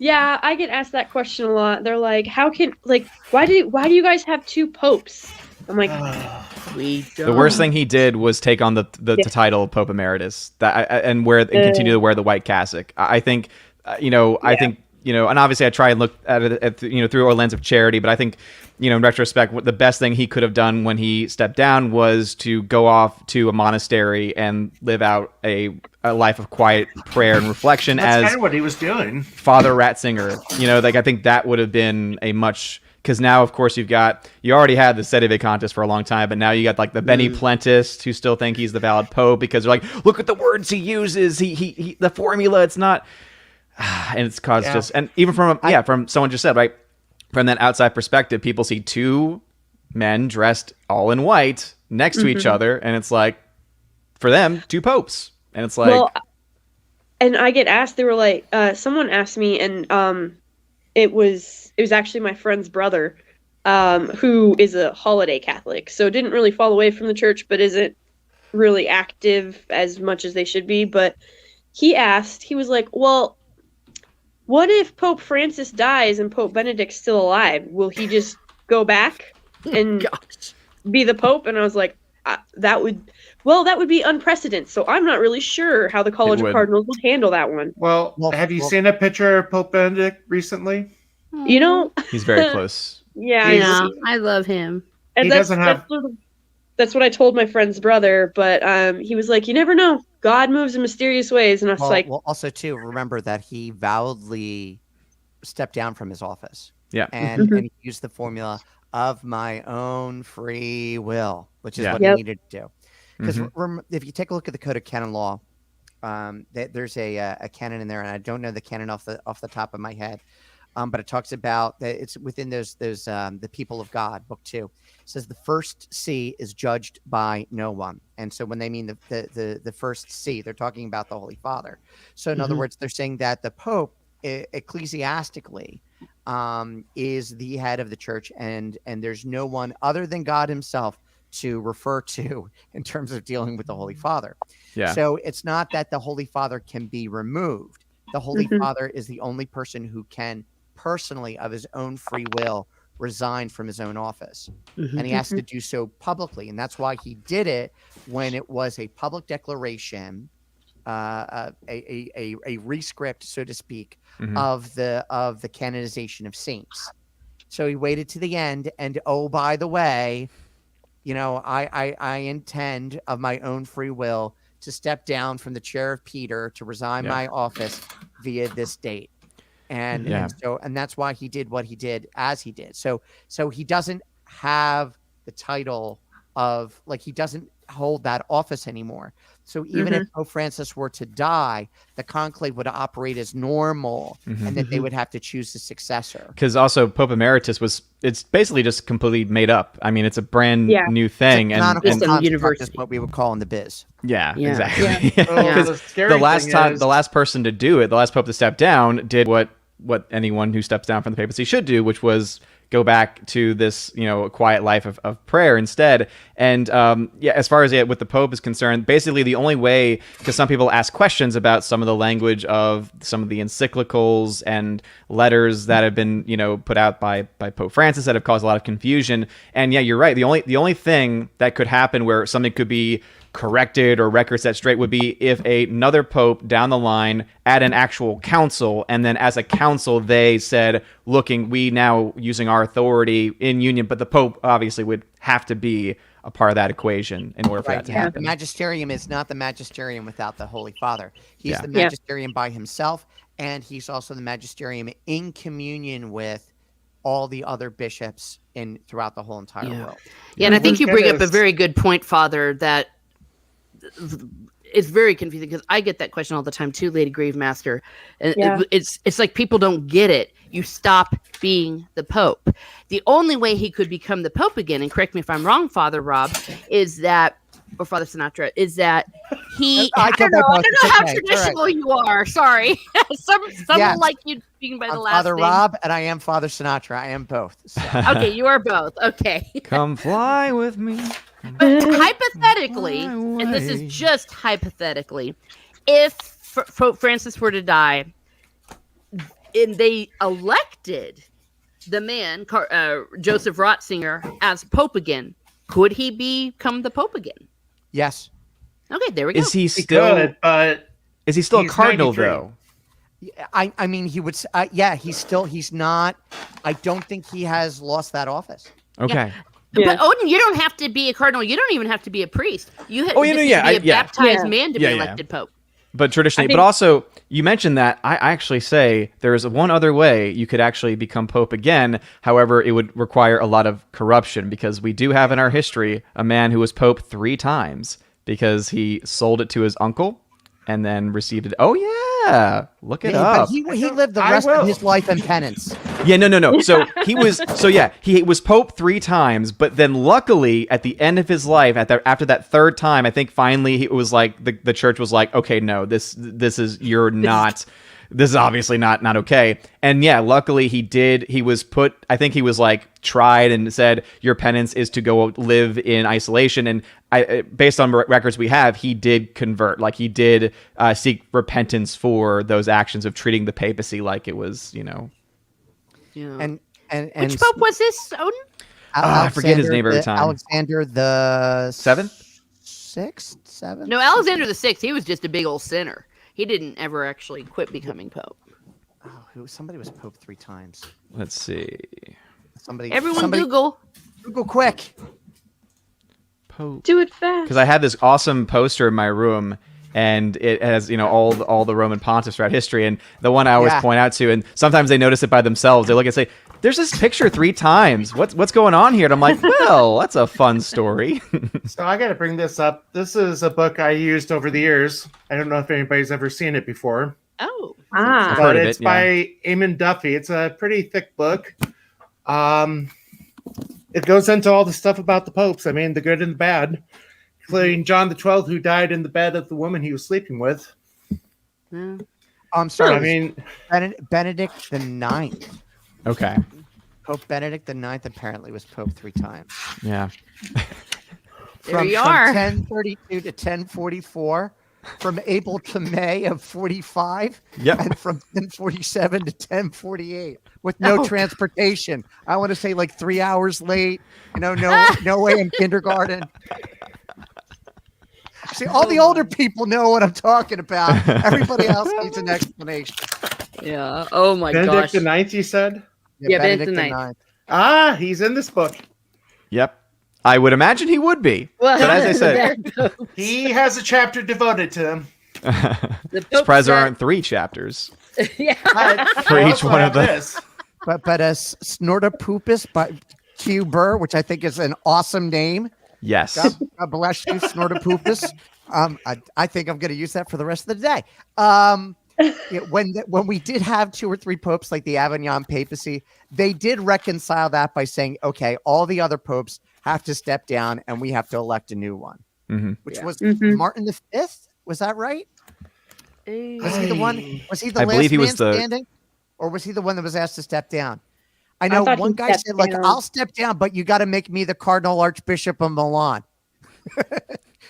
Yeah, I get asked that question a lot. They're like, "How can why do you guys have two popes?" I'm like, We don't. the worst thing he did was take on the Yeah. title of Pope Emeritus and continue to wear the white cassock. I think, I think, and obviously I try and look at it through a lens of charity, but I think, in retrospect, the best thing he could have done when he stepped down was to go off to a monastery and live out a life of quiet prayer and reflection That's as kind of what he was doing. Father Ratzinger. I think that would have been a much, because now of course you already had the Sede Vacantis for a long time, but now you got like the Beni Plentists who still think he's the valid pope because they're like, look at the words he uses, he the formula, it's not, and it's caused just, and even from someone just said, right, from that outside perspective, people see two men dressed all in white next to each other, and it's like, for them, two popes, and it's like, well, and I get asked. They were like, someone asked me, and it was actually my friend's brother, who is a holiday Catholic, so didn't really fall away from the church, but isn't really active as much as they should be. But he was like, well, what if Pope Francis dies and Pope Benedict's still alive? Will he just go back and Gosh. be the Pope? And I was like, that would be unprecedented. So I'm not really sure how the College of would. Cardinals would handle that one. Well, have you seen a picture of Pope Benedict recently? You know, he's very close. yeah, Yeah, I love him. and He that's, doesn't have- that's what I told my friend's brother. But he was like, you never know. God moves in mysterious ways, and I was like, Well, also too, remember that he validly stepped down from his office. Yeah. And Mhm. and he used the formula of my own free will, which is Yeah. what Yep. he needed to do. Because if you take a look at the Code of Canon Law, there's a canon in there, and I don't know the canon off the top of my head, but it talks about that it's within those the people of God, Book 2. It says the first see is judged by no one, and so when they mean the first see, they're talking about the Holy Father. So in other words, they're saying that the Pope ecclesiastically is the head of the church, and there's no one other than God Himself to refer to in terms of dealing with the Holy Father. Yeah. So it's not that the Holy Father can be removed. The Holy Father is the only person who can personally, of his own free will, resign from his own office. And he has to do so publicly. And that's why he did it when it was a public declaration, a rescript, so to speak, of the canonization of saints. So he waited to the end, and oh, by the way, I intend of my own free will to step down from the chair of Peter to resign my office via this date. And that's why he did what he did as he did. So he doesn't have the title of, like, he doesn't hold that office anymore. So even if Pope Francis were to die, the conclave would operate as normal, and that they would have to choose a successor. Because also Pope Emeritus it's basically just completely made up. I mean, it's a brand new thing. It's And canonical university. construct is what we would call in the biz. yeah, Yeah. exactly. Well, Yeah. the scary The last thing time, is- the last person to do it, the last pope to step down, did what anyone who steps down from the papacy should do, which was go back to this, a quiet life of prayer instead. And as far as with the Pope is concerned, basically the only way, because some people ask questions about some of the language of some of the encyclicals and letters that have been, put out by Pope Francis that have caused a lot of confusion. And yeah, you're right. The only thing that could happen where something could be corrected or record set straight would be if another pope down the line at an actual council, and then as a council they said, looking, we now using our authority in union, but the pope obviously would have to be a part of that equation in order for that to The happen. magisterium is not the magisterium without the Holy Father. He's Yeah. the magisterium by himself, and he's also the magisterium in communion with all the other bishops throughout the whole entire world. Yeah, and I think you bring up a Goodness. very good point, Father, that it's very confusing because I get that question all the time too, Lady Gravemaster. And Yeah. it's like people don't get it. You stop being the Pope. The only way he could become the Pope again, and correct me if I'm wrong, Father Rob, is that, or Father Sinatra, is that he. I I get don't that know. I both. don't It's know how okay. All right. traditional you are. Sorry, some Yes. like you being by the I'm last Father name. Rob, and I am Father Sinatra. I am both. So. Okay, you are both. Okay. Come fly with me. But hypothetically, Fly and this away. is just hypothetically, if Pope Francis were to die, and they elected the man, Joseph Ratzinger, as Pope again, could he become the Pope again? Yes. Okay, there we go. Is he He still? could, but Is he still a he's cardinal 93. though? I mean, he would. Yeah, he's not. I don't think he has lost that office. Okay. Yeah. But Odin, you don't have to be a cardinal. You don't even have to be a priest. You Oh, you just know, need yeah, to be a yeah. baptized Yeah. man to Yeah, be yeah. elected Pope. But traditionally, I think- but also you mentioned that I actually say there's one other way you could actually become Pope again. However, it would require a lot of corruption because we do have in our history a man who was Pope 3 times because he sold it to his uncle and then received it. Oh yeah, look it Yeah, up. but he lived the I rest will. of his life in penance. Yeah, no. So he was Pope 3 times, but then luckily at the end of his life, after that third time, I think finally it was like the church was like, okay, no, this is you're not. This is obviously not okay. And yeah, luckily he was put, I think he was like tried and said your penance is to go live in isolation. And based on records we have, he did convert. Like he did seek repentance for those actions of treating the papacy like it was, Yeah. And Which Pope was this, Odin? I forget his name every time. Alexander the Seventh? Seventh. No, Alexander the Sixth. He was just a big old sinner. He didn't ever actually quit becoming Pope. Oh, somebody was Pope 3 times. Let's see. Everyone somebody, Google. Google quick. Pope. Do it fast. Because I had this awesome poster in my room, and it has all the Roman pontiffs throughout history. And the one I always Yeah. point out to, and sometimes they notice it by themselves. They look and say, "There's this picture 3 times. What's going on here?" And I'm like, "Well, that's a fun story." So I got to bring this up. This is a book I used over the years. I don't know if anybody's ever seen it before, Oh. Ah. I've but heard of it's it, yeah. by Eamon Duffy. It's a pretty thick book. It goes into all the stuff about the popes. I mean, the good and the bad, including John the 12th, who died in the bed of the woman he was sleeping with. Yeah. I'm sorry. I mean, Benedict the Ninth. Okay. Pope Benedict the Ninth apparently was Pope 3 times. Yeah. There you are. 1032 to 1044, from April to May of 45, Yep. and from 1047 to 1048 with no Oh. transportation. I want to say like 3 hours late. No way in kindergarten. See, all the older people know what I'm talking about. Everybody else needs an explanation. Yeah. Oh my Benedict gosh. the Ninth, you said? Yeah, Benedict the Ninth. Ah, he's in this book. Yep. I would imagine he would be. Well, But as I said, there goes. He has a chapter devoted to him. The Pope surprised there said- aren't 3 chapters. yeah. But For I each also one of have them. this. But Snortopupus by Q Burr, which I think is an awesome name. Yes. God bless you, Snortopupus. I think I'm going to use that for the rest of the day. When we did have 2 or 3 popes like the Avignon papacy, they did reconcile that by saying, okay, all the other popes have to step down and we have to elect a new one, hmm which Yeah. was Mhm. Martin V. Was that right? Was he the one? Was he the I last believe he man was the- standing, or was he the one that was asked to step down? I I know thought one he guy stepped said, like, down. I'll step down, but you got to make me the Cardinal Archbishop of Milan.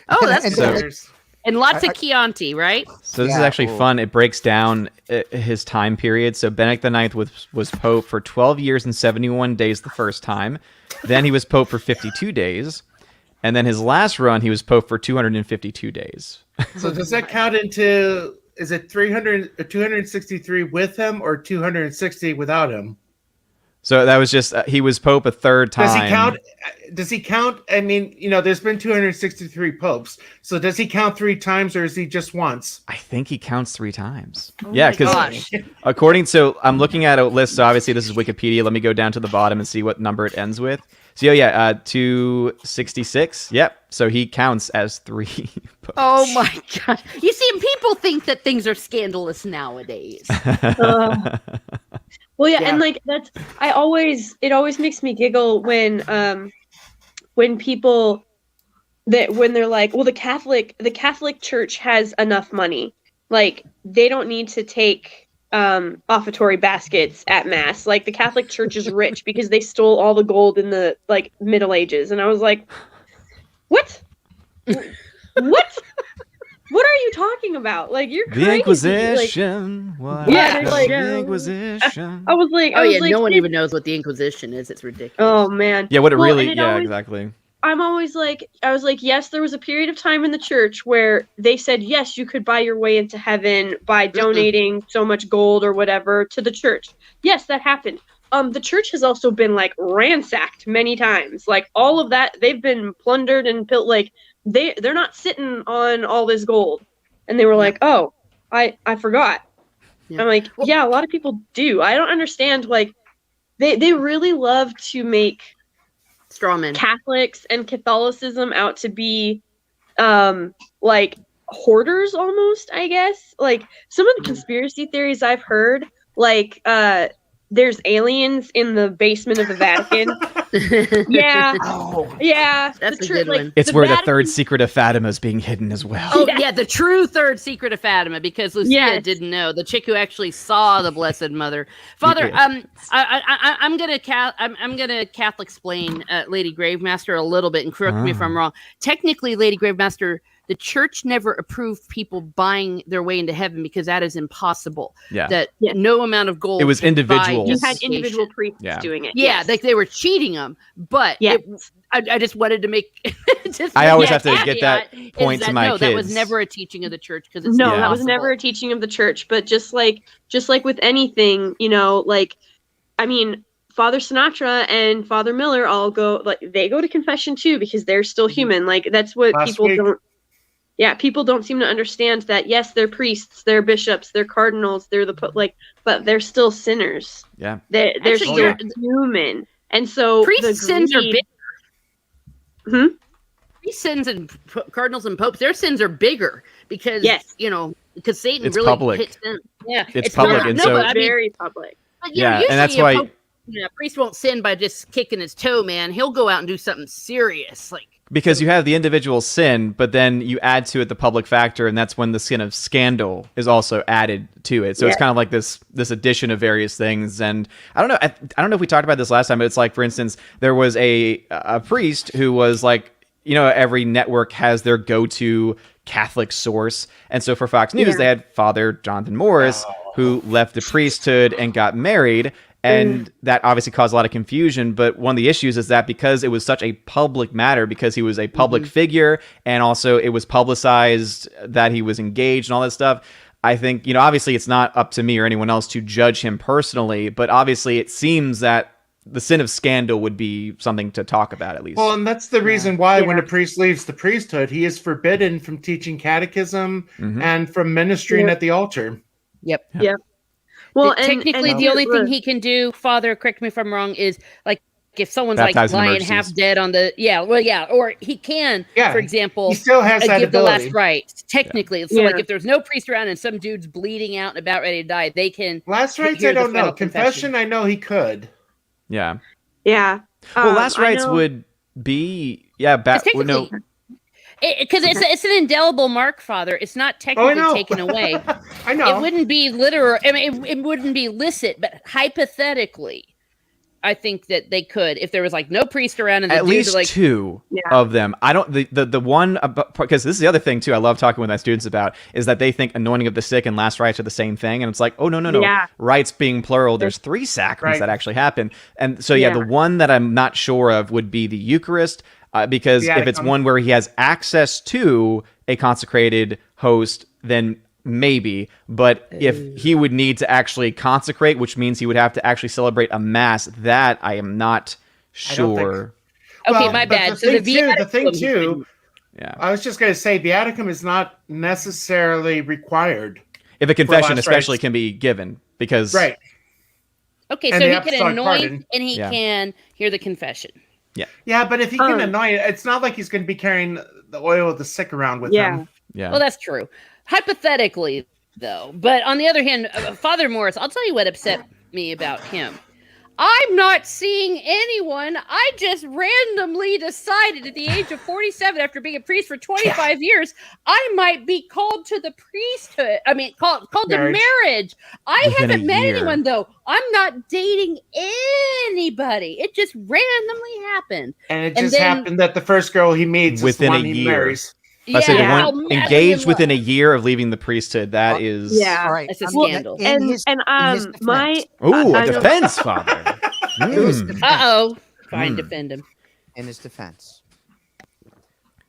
Oh, that's And cool. so- There's- And lots I- of Chianti, right? So this is Yeah, actually cool. fun. It breaks down his time period. So Benedict IX was Pope for 12 years and 71 days the first time. Then he was Pope for 52 days. And then his last run, he was Pope for 252 days. So does that count into, is it 263 with him or 260 without him? So that was just he was pope a third time. Does he count? Does he count? I mean, there's been 263 popes. So does he count 3 times, or is he just once? I think he counts 3 times. Oh Yeah, my because gosh. according to I'm looking at a list. So obviously this is Wikipedia. Let me go down to the bottom and see what number it ends with. So 266. Yep. So he counts as 3 popes. Oh my gosh. You see, people think that things are scandalous nowadays. Well, yeah, Yeah. and like it always makes me giggle when people when they're like, well, the Catholic Church has enough money, like they don't need to take offertory baskets at mass. Like the Catholic Church is rich because they stole all the gold in the like Middle Ages, and I was like, what? What? What are you talking about? Like you're crazy. The Like, Inquisition. What Yeah, happened? like- The Inquisition. I was like, Oh I was yeah, like, no one "Dude, even knows what the Inquisition is. It's ridiculous. Oh man. Yeah, what it Well, really. and it Yeah, always- exactly. I'm always like, I was like, yes, there was a period of time in the church where they said, yes, you could buy your way into heaven by donating so much gold or whatever to the church. Yes, that happened. The church has also been like ransacked many times. Like all of that, they've been plundered and like they're not sitting on all this gold. And they were like, oh, I forgot. Yeah. I'm like, Well- yeah, a lot of people do. I don't understand. Like they really love to make Strawman. Catholics and Catholicism out to be like hoarders almost, I guess. Like some of the conspiracy theories I've heard, like there's aliens in the basement of the Vatican. Yeah. Oh, Yeah. That's the a chur- good like, one. It's where the Vatican- third secret of Fatima is being hidden as well. Oh yeah, the true third secret of Fatima, because Lucia Yes. didn't know, the chick who actually saw the Blessed Mother. Father, Yes. I'm gonna Catholic explain Lady Gravemaster a little bit, and correct me if I'm wrong. Technically, Lady Gravemaster, the church never approved people buying their way into heaven because that is impossible. Yeah. That Yeah. no amount of gold. It was can buy individuals. You had justification. individual priests Yeah. doing it. Yeah, Yes. like they were cheating them, but Yeah. I just wanted to make. just I make always that have to get that caveat, is point to that, my no, that was kids. never a teaching of the church because it's No, Yeah. that was never a impossible. teaching of the church. But just like with anything, like, I mean, Father Sinatra and Father Miller all go, like, they go to confession too because they're still human. Like that's what Last people week. don't. Yeah, people don't seem to understand that. Yes, they're priests, they're bishops, they're cardinals, they're but they're still sinners. Yeah. They're Actually, still you're- human, and so Priest the sins are greed- big. Hmm? Priest sins and cardinals and popes, their sins are bigger because Yes. because Satan It's really public. hits them. Yeah, It's public, not- and no, so- but I mean, very public. but, Yeah, and usually that's a why- pope, a priest won't sin by just kicking his toe, man. He'll go out and do something serious, like. Because you have the individual sin, but then you add to it the public factor, and that's when the sin of scandal is also added to it. So it's Yeah. kind of like this addition of various things. And I don't know, I don't know if we talked about this last time, but it's like, for instance, there was a priest who was like, every network has their go-to Catholic source, and so for Fox News, Yeah. they had Father Jonathan Morris, who left the priesthood and got married. And that obviously caused a lot of confusion. But one of the issues is that because it was such a public matter, because he was a public figure, and also it was publicized that he was engaged and all that stuff, I think, obviously it's not up to me or anyone else to judge him personally, but obviously it seems that the sin of scandal would be something to talk about at least. well, and that's the reason why when Yeah. a priest leaves the priesthood, he is forbidden from teaching catechism Mhm. and from ministering Yeah. at the altar. Yep. Well, Technically, and the only thing the- he can do, Father, correct me if I'm wrong, is like if someone's Baptize in like lying emergencies. half dead on the or he can, Yeah, for example, He still has that give the ability. last rites. Technically, so like Yeah. if there's no priest around and some dude's bleeding out and about ready to die, they can. Last rites, hear I the don't know. final Confession, I know he could. yeah. Yeah. Well, last I rites know- would be, Because no. technically, because it's an indelible mark, Father. It's not technically know. taken away. I know. It wouldn't be literal. I mean, it wouldn't be licit, but hypothetically, I think that they could if there was like no priest around and the At dudes least are like, two Yeah. of them. I don't the one about, because this is the other thing too. I love talking with my students about is that they think anointing of the sick and last rites are the same thing, and it's like, oh no, Yeah. rites being plural. There's 3 sacraments Right. that actually happen, and so yeah, Yeah. the one that I'm not sure of would be the Eucharist, because Yeah, if it's I'm- one where he has access to a consecrated host, then maybe, but if he would need to actually consecrate, which means he would have to actually celebrate a mass, that I am not I don't think- sure. Okay, Well, my but bad. So the thing too, Yeah. I was just going to say, viaticum is not necessarily required. If a confession last especially rites. can be given, because Right. Okay, And so the he can apostolic anoint pardon. and he Yeah. can hear the confession. Yeah, but if he can Um, anoint, it's not like he's going to be carrying the oil of the sick around with Yeah. him. yeah. Well, that's true. Hypothetically, though. But on the other hand, Father Morris, I'll tell you what upset me about him. I'm not seeing anyone. I just randomly decided at the age of 47, after being a priest for 25 years, I might be called to the priesthood. I mean, called Marriage. to marriage. I Within a haven't met year. anyone, though. I'm not dating anybody. It just randomly happened. And it And just then- happened that the first girl he meets Within is a the one he year. marries. I said Yeah. you I'm weren't madly engaged in within a love. year of leaving the priesthood. That is. Yeah. All right. That's a I'm- scandal. in And his- and in his my defense. Ooh, I a know- defense, Father. His Mm. defense. Uh-oh. Fine, Hmm. defend him. In his defense.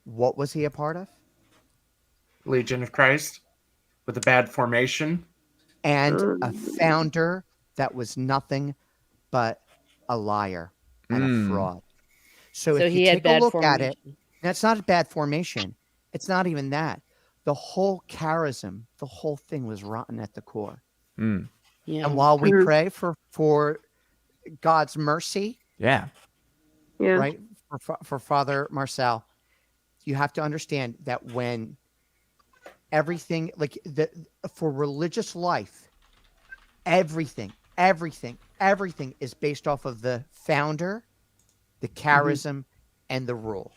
What was he a part of? Legion of Christ with a bad formation. And a founder that was nothing but a liar and Mm. a fraud. So, So if he you had take a bad look formation. at it, that's not a bad formation. It's not even that. The whole charism, the whole thing was rotten at the core. Mm. Yeah. And while we Mhm. pray for God's mercy, Yeah. Yeah. right, for Father Marcel, you have to understand that when everything, like for religious life, everything is based off of the founder, the charism, and the rule.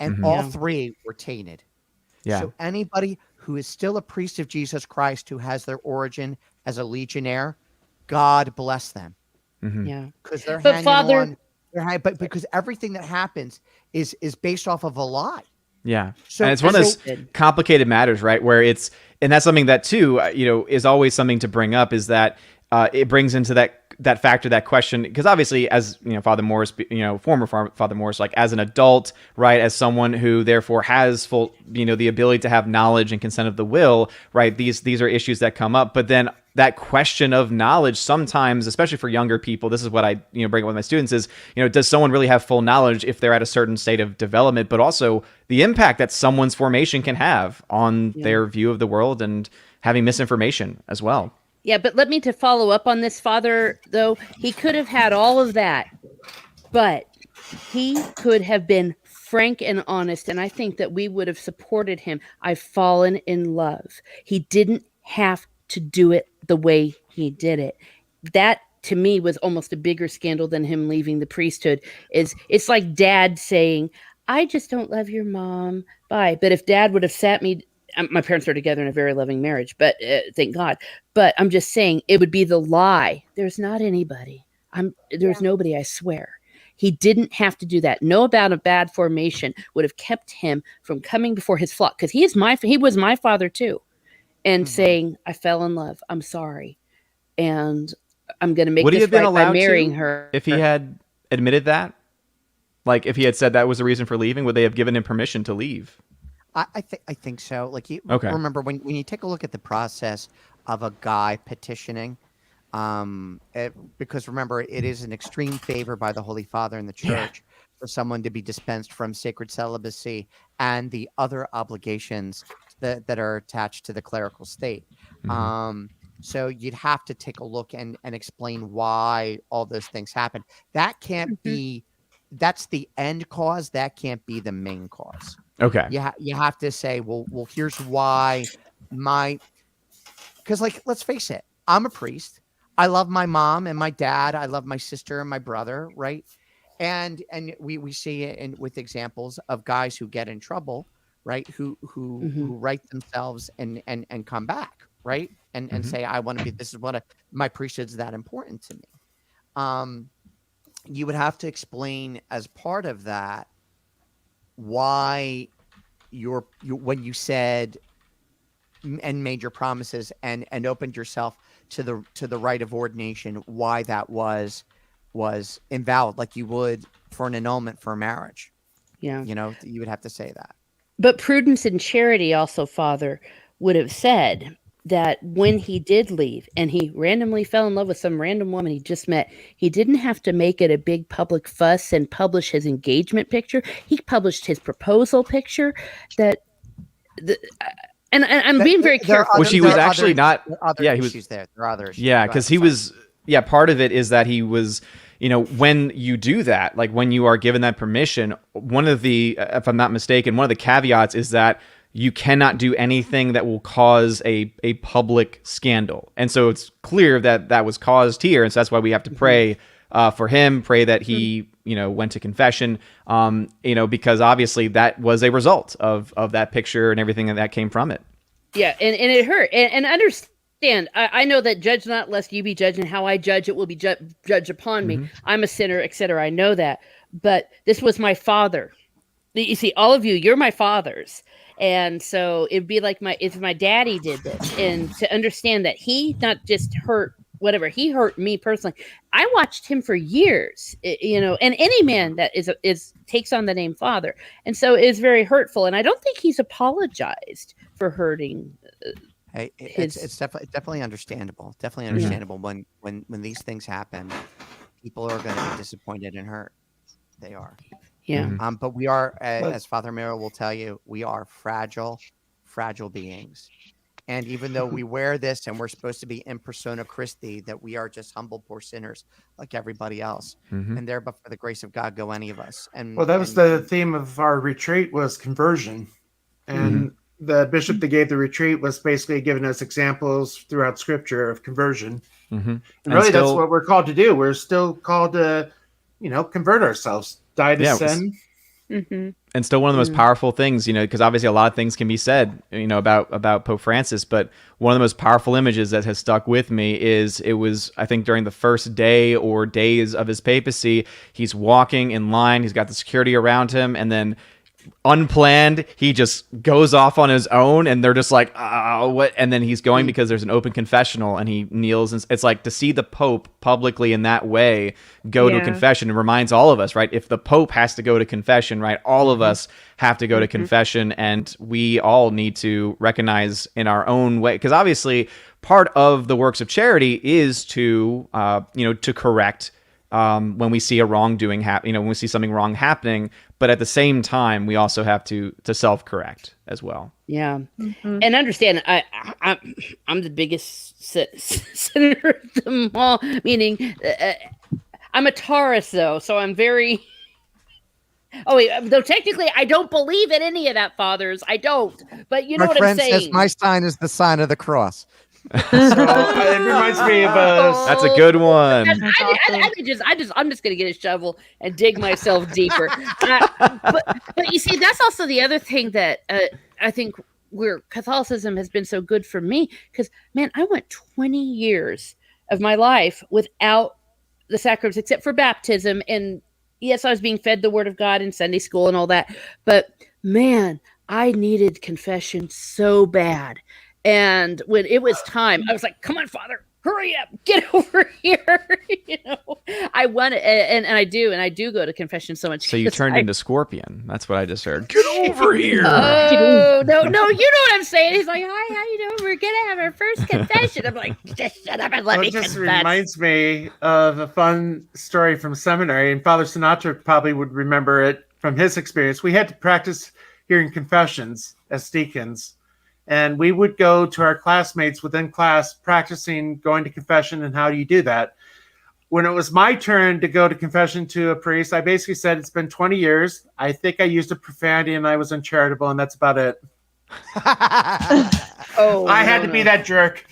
And Mhm. all Yeah. three were tainted. Yeah. So anybody who is still a priest of Jesus Christ, who has their origin as a legionnaire, God bless them, Mhm. Yeah. because they're But hanging Father- on. But because everything that happens is based off of a lie. Yeah. So And it's one of those Good. complicated matters, right? Where it's, and that's something that too, is always something to bring up, is that it brings into that factor, that question, because obviously, as Father Morris, former Father Morris, like as an adult, right, as someone who therefore has full, the ability to have knowledge and consent of the will, right? These are issues that come up, but then that question of knowledge sometimes, especially for younger people, this is what I bring up with my students is, does someone really have full knowledge if they're at a certain state of development, but also the impact that someone's formation can have on their view of the world and having misinformation as well. Yeah, but let me to follow up on this, Father, though. He could have had all of that, but he could have been frank and honest, and I think that we would have supported him. I've fallen in love. He didn't have to do it the way he did it. That, to me, was almost a bigger scandal than him leaving the priesthood. It's like Dad saying, I just don't love your mom. Bye. But if Dad would have sat me, my parents are together in a very loving marriage, but thank God. But I'm just saying, it would be the lie. There's not anybody. There's nobody, I swear. He didn't have to do that. No about a bad formation would have kept him from coming before his flock, because he was my father too, and saying, I fell in love. I'm sorry. And I'm going to make Would he this have been right by allowed marrying to her. if he had admitted that? Like if he had said that was the reason for leaving, would they have given him permission to leave? I think so. Like Okay. remember when you take a look at the process of a guy petitioning, because remember it is an extreme favor by the Holy Father and the Church for someone to be dispensed from sacred celibacy and the other obligations that are attached to the clerical state. Mhm. So you'd have to take a look and explain why all those things happen. That can't be. That's the end cause. That can't be the main cause. Okay. You have to say, well, here's why because like, let's face it, I'm a priest. I love my mom and my dad. I love my sister and my brother. Right. And we see it with examples of guys who get in trouble, right. Who write themselves and come back. Right. And say, I want to be, this is what my priesthood's that important to me. You would have to explain as part of that, why when you said and made your promises and opened yourself to the rite of ordination, why that was invalid, like you would for an annulment for a marriage. Yeah. You would have to say that. But prudence and charity also, Father, would have said, that when he did leave and he randomly fell in love with some random woman he just met, he didn't have to make it a big public fuss and publish his engagement picture. He published his proposal picture. And I'm being very careful. Which he was actually not. Yeah, he was there. There are other issues. Yeah, because he was. Yeah, part of it is that he was. When you do that, like when you are given that permission, one of the, if I'm not mistaken, one of the caveats is that you cannot do anything that will cause a public scandal. And so it's clear that that was caused here. And so that's why we have to pray for him, pray that he, went to confession, because obviously that was a result of that picture and everything that came from it. Yeah, and it hurt. And understand, I know that judge not lest you be judged, and how I judge it will be judged upon me. I'm a sinner, etc. I know that. But this was my father. You see, all of you, you're my fathers. And so it'd be like if my daddy did this, and to understand that he not just hurt whatever, he hurt me personally. I watched him for years, and any man that is takes on the name father. And so it's very hurtful. And I don't think he's apologized for hurting. Hey, it's definitely understandable. Definitely understandable when these things happen, people are going to be disappointed and hurt. They are. Yeah. But we are, as Father Mero will tell you, we are fragile beings. And even though we wear this and we're supposed to be in persona Christi, that we are just humble, poor sinners like everybody else. And there, but for the grace of God, go any of us. And that was the theme of our retreat, was conversion. And the bishop that gave the retreat was basically giving us examples throughout Scripture of conversion. And really, that's what we're called to do. We're still called to, convert ourselves, die to sin. And still one of the most powerful things, because obviously a lot of things can be said, about Pope Francis, but one of the most powerful images that has stuck with me is it was, I think, during the first day or days of his papacy, he's walking in line, he's got the security around him, and then unplanned, he just goes off on his own, and they're just like, what? And then he's going because there's an open confessional, and he kneels, and it's like to see the Pope publicly in that way go to confession. It reminds all of us, right? If the Pope has to go to confession, right, all of us have to go to confession, and we all need to recognize in our own way, because obviously part of the works of charity is to to correct when we see a wrongdoing happen, when we see something wrong happening, but at the same time, we also have to self-correct as well. Yeah. And understand, I'm the biggest sinner of them all, meaning I'm a Taurus, though, so I'm very... though technically I don't believe in any of that, fathers. I don't. But you know what I'm saying. Says my sign is the sign of the cross. So it reminds me of That's a good one. I'm just gonna get a shovel and dig myself deeper. But you see, that's also the other thing that I think where Catholicism has been so good for me, because man, I went 20 years of my life without the sacraments except for baptism, and yes, I was being fed the Word of God in Sunday school and all that, but man, I needed confession so bad. And when it was time, I was like, come on, Father, hurry up, get over here. I want it. And I do go to confession so much. So you turned into Scorpion. That's what I just heard. Get over here. Oh, no, you know what I'm saying. He's like, hi, how you doing? We're going to have our first confession. I'm like, just shut up and let me confess. It just reminds me of a fun story from seminary, and Father Sinatra probably would remember it from his experience. We had to practice hearing confessions as deacons. And we would go to our classmates within class practicing going to confession and how do you do that. When it was my turn to go to confession to a priest, I basically said, it's been 20 years. I think I used a profanity and I was uncharitable, and that's about it. I had to be that jerk.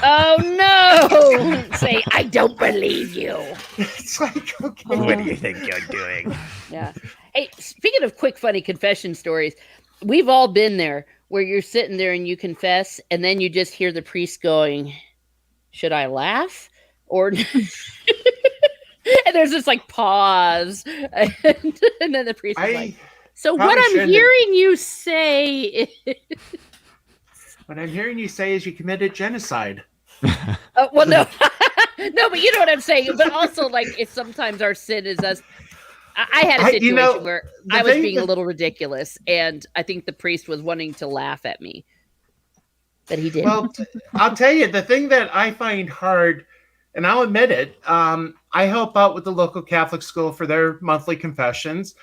Oh, no. Say, I don't believe you. It's like, okay. What do you think you're doing? Yeah. Hey, speaking of quick, funny confession stories, we've all been there, where you're sitting there and you confess, and then you just hear the priest going, should I laugh? Or and there's this like pause. And then the priest is like, so what I'm hearing you say is... What I'm hearing you say is you committed genocide. Well, no. No, but you know what I'm saying. But also, like, it's sometimes our sin is us. I had a situation where I was being a little ridiculous, and I think the priest was wanting to laugh at me. that he did. Well, I'll tell you the thing that I find hard, and I'll admit it. I help out with the local Catholic school for their monthly confessions.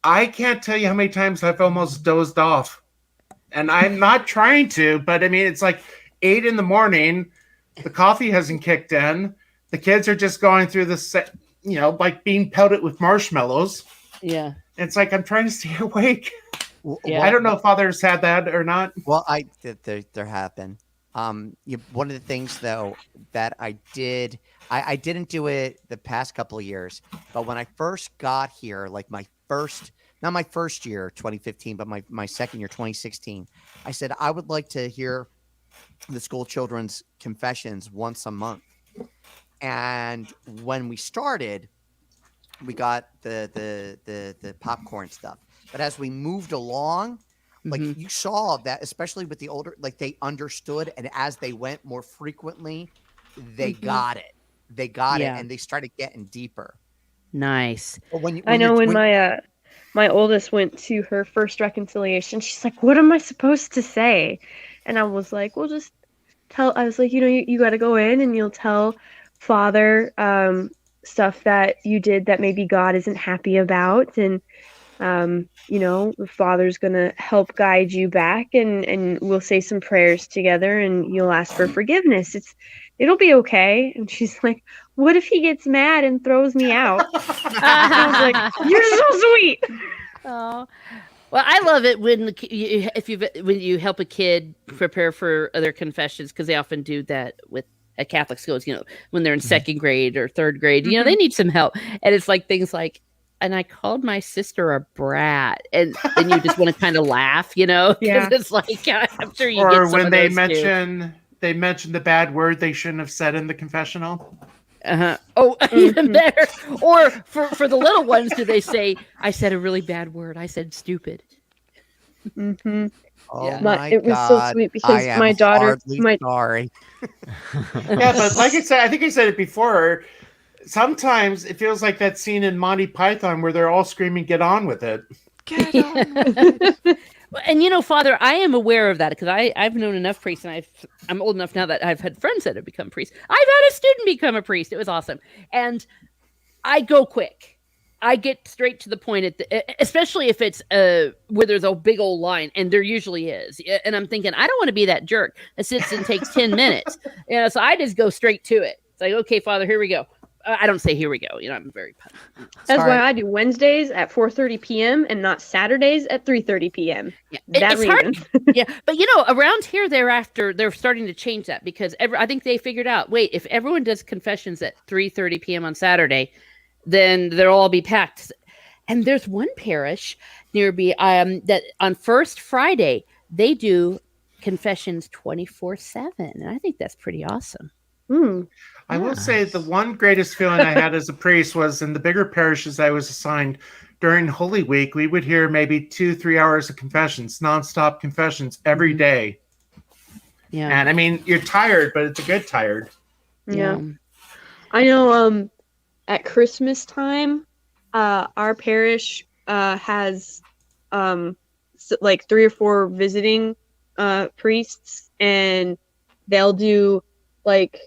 I can't tell you how many times I've almost dozed off, and I'm not trying to, but I mean, it's like 8 a.m. The coffee hasn't kicked in. The kids are just going through the, like being pelted with marshmallows. Yeah. It's like I'm trying to stay awake. Yeah. I don't know if others had that or not. Well, there have been. One of the things though that I did, I didn't do it the past couple of years, but when I first got here, like not my first year, 2015, but my second year, 2016, I said I would like to hear the school children's confessions once a month. And when we started, we got the popcorn stuff. But as we moved along, like you saw that, especially with the older, like they understood, and as they went more frequently, they got it. They got it, and they started getting deeper. Nice. But when my oldest went to her first reconciliation, she's like, "What am I supposed to say?" And I was like, "Well, just tell." I was like, you got to go in and you'll tell Father stuff that you did that maybe God isn't happy about, and the Father's gonna help guide you back, and we'll say some prayers together, and you'll ask for forgiveness. It'll be okay. And she's like, "What if he gets mad and throws me out?" I was like, "You're so sweet." Oh, well, I love it when when you help a kid prepare for other confessions, because they often do that with at Catholic schools. When they're in second grade or third grade, they need some help, and it's like things like, "And I called my sister a brat," and then you just want to kind of laugh, because it's like, I'm sure you or get some when of they those they mention the bad word they shouldn't have said in the confessional. Oh, even better. Or for the little ones, do they say, "I said a really bad word. I said stupid." Mm-hmm. Oh Yeah. my It was so sweet because my daughter, sorry. Yeah, but like I said, I think I said it before. Sometimes it feels like that scene in Monty Python where they're all screaming, "Get on with it!" Get on with it. And Father, I am aware of that because I've known enough priests, and I'm old enough now that I've had friends that have become priests. I've had a student become a priest. It was awesome, and I go quick. I get straight to the point especially if it's where there's a big old line, and there usually is. And I'm thinking, I don't want to be that jerk that sits and takes 10 minutes. So I just go straight to it. It's like, "Okay, Father, here we go." I don't say "here we go." I'm very punny. That's why I do Wednesdays at 4:30 p.m. and not Saturdays at 3:30 p.m. Yeah, That it's reason. hard. Yeah, but around here they're starting to change that, because I think they figured out, wait, if everyone does confessions at 3:30 p.m. on Saturday, then they'll all be packed. And there's one parish near me that on First Friday they do confessions 24/7, and I think that's pretty awesome. I will say the one greatest feeling I had as a priest was in the bigger parishes I was assigned during Holy Week. We would hear maybe 2-3 hours of confessions, nonstop confessions every day. Yeah. And I mean, you're tired, but it's a good tired. Yeah. I know at Christmas time, our parish has like 3 or 4 visiting priests, and they'll do like,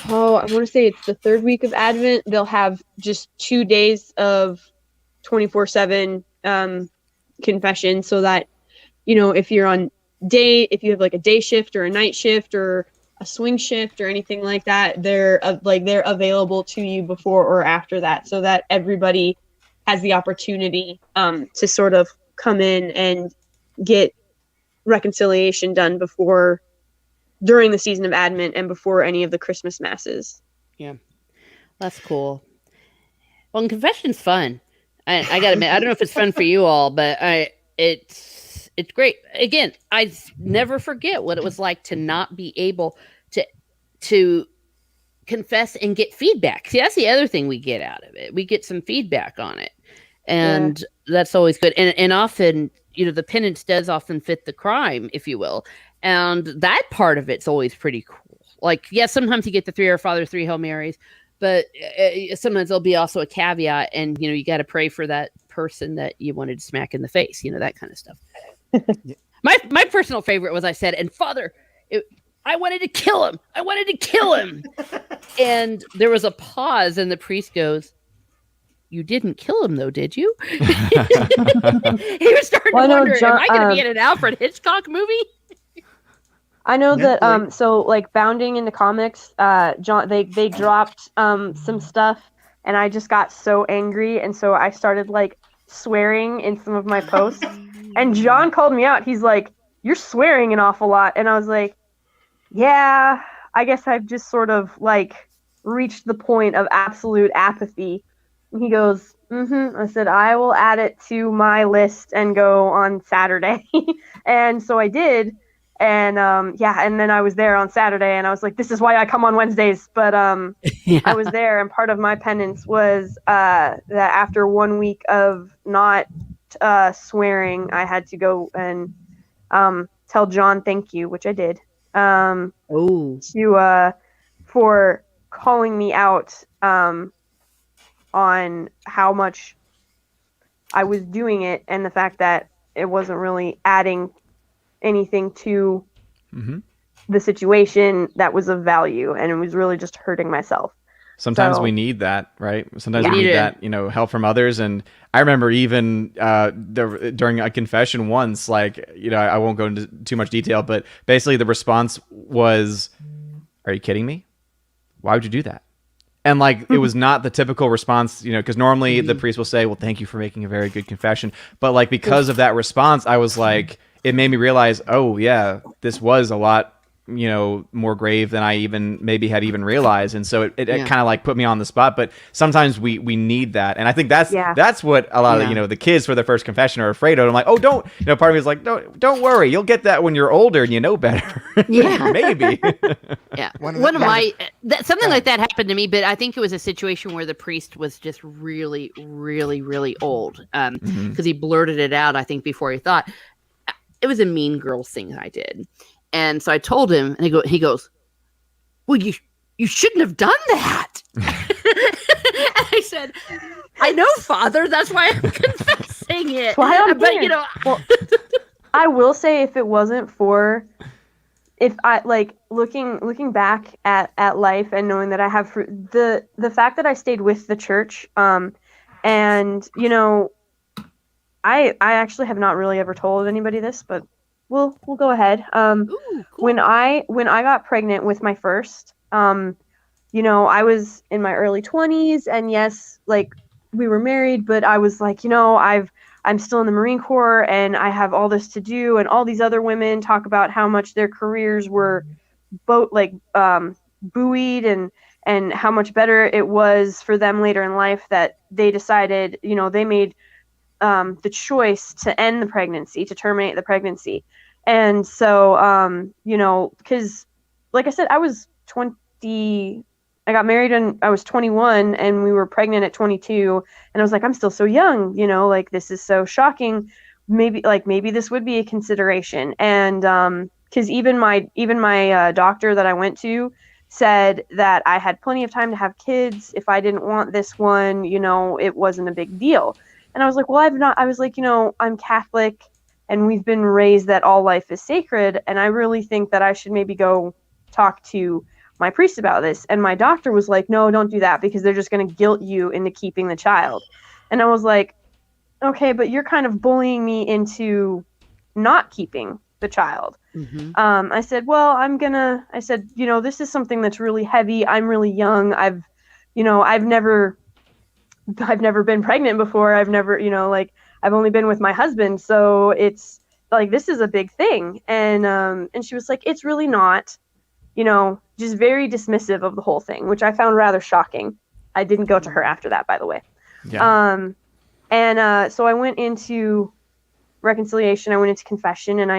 I want to say it's the 3rd week of Advent. They'll have just 2 days of 24/7 confession, so that if you're if you have like a day shift or a night shift or a swing shift or anything like that, they're available to you before or after that, so that everybody has the opportunity to sort of come in and get reconciliation done during the season of Advent and before any of the Christmas masses. Yeah, that's cool. Well, and confession's fun. I gotta admit, I don't know if it's fun for you all, but it's great. Again, I never forget what it was like to not be able to confess and get feedback. See, that's the other thing we get out of it. We get some feedback on it, and that's always good. And often, the penance does often fit the crime, if you will. And that part of it's always pretty cool. Like, yes, sometimes you get the 3 Our Father, 3 Hail Marys, but sometimes there'll be also a caveat, and you got to pray for that person that you wanted to smack in the face. That kind of stuff. My personal favorite was I said, and Father, I wanted to kill him. I wanted to kill him. And there was a pause, and the priest goes, "You didn't kill him, though, did you?" He was starting Well, I to know wonder, John- am I going to be in an Alfred Hitchcock movie? I know that Netflix. so like bounding into comics, John they dropped some stuff and I just got so angry and so I started like swearing in some of my posts. And John called me out. He's like, "You're swearing an awful lot." And I was like, "Yeah, I guess I've just sort of like reached the point of absolute apathy." And he goes, "Mm-hmm." I said, "I will add it to my list and go on Saturday." And so I did. And and then I was there on Saturday and I was like, "This is why I come on Wednesdays." But I was there and part of my penance was that after 1 week of not swearing, I had to go and tell John thank you, which I did. Oh, To for calling me out on how much I was doing it and the fact that it wasn't really adding anything to Mm-hmm. the situation that was of value, and it was really just hurting myself. Sometimes So- we need that, right? Sometimes Yeah. we need Need it. that, help from others. And I remember even during a confession once, like, I won't go into too much detail, but basically the response was, "Are you kidding me? Why would you do that?" And like, it was not the typical response, because normally the priest will say, "Well, thank you for making a very good confession." But like, because of that response, I was like, it made me realize, oh yeah, this was a lot, more grave than I even maybe had even realized. And so it Yeah. kind of like put me on the spot. But sometimes we need that. And I think that's Yeah. that's what a lot Yeah. of, the kids for their first confession are afraid of. I'm like, oh, don't, part of me is like, don't worry. You'll get that when you're older and you know better. Yeah. Maybe. yeah. One One of of the- my something Go like that happened to me, but I think it was a situation where the priest was just really, really, really old. Mhm. Because he blurted it out, I think, before he thought. It was a Mean Girls thing I did, and so I told him, and he goes, "Well, you shouldn't have done that." And I said, "I know, Father. That's why I'm confessing it." Why I'm but here. Well, I will say if it wasn't for if I like looking back at life and knowing that I have the fact that I stayed with the church and I actually have not really ever told anybody this, but we'll go ahead. Ooh, cool. When I got pregnant with my first, I was in my early 20s, and yes, like we were married, but I was like, I'm still in the Marine Corps, and I have all this to do, and all these other women talk about how much their careers were buoyed, and how much better it was for them later in life that they decided, they made the choice to end the pregnancy, to terminate the pregnancy. And so, because like I said, I was 20, I got married and I was 21 and we were pregnant at 22. And I was like, I'm still so young, like this is so shocking. Maybe this would be a consideration. And because even my doctor that I went to said that I had plenty of time to have kids. If I didn't want this one, it wasn't a big deal. And I was like, well, I'm Catholic and we've been raised that all life is sacred. And I really think that I should maybe go talk to my priest about this. And my doctor was like, no, don't do that because they're just going to guilt you into keeping the child. And I was like, okay, but you're kind of bullying me into not keeping the child. Mhm. I said, well, this is something that's really heavy. I'm really young. I've never been pregnant before. I've never, I've only been with my husband. So it's like, this is a big thing. And she was like, it's really not, just very dismissive of the whole thing, which I found rather shocking. I didn't go to her after that, by the way. Yeah. So I went into reconciliation. I went into confession and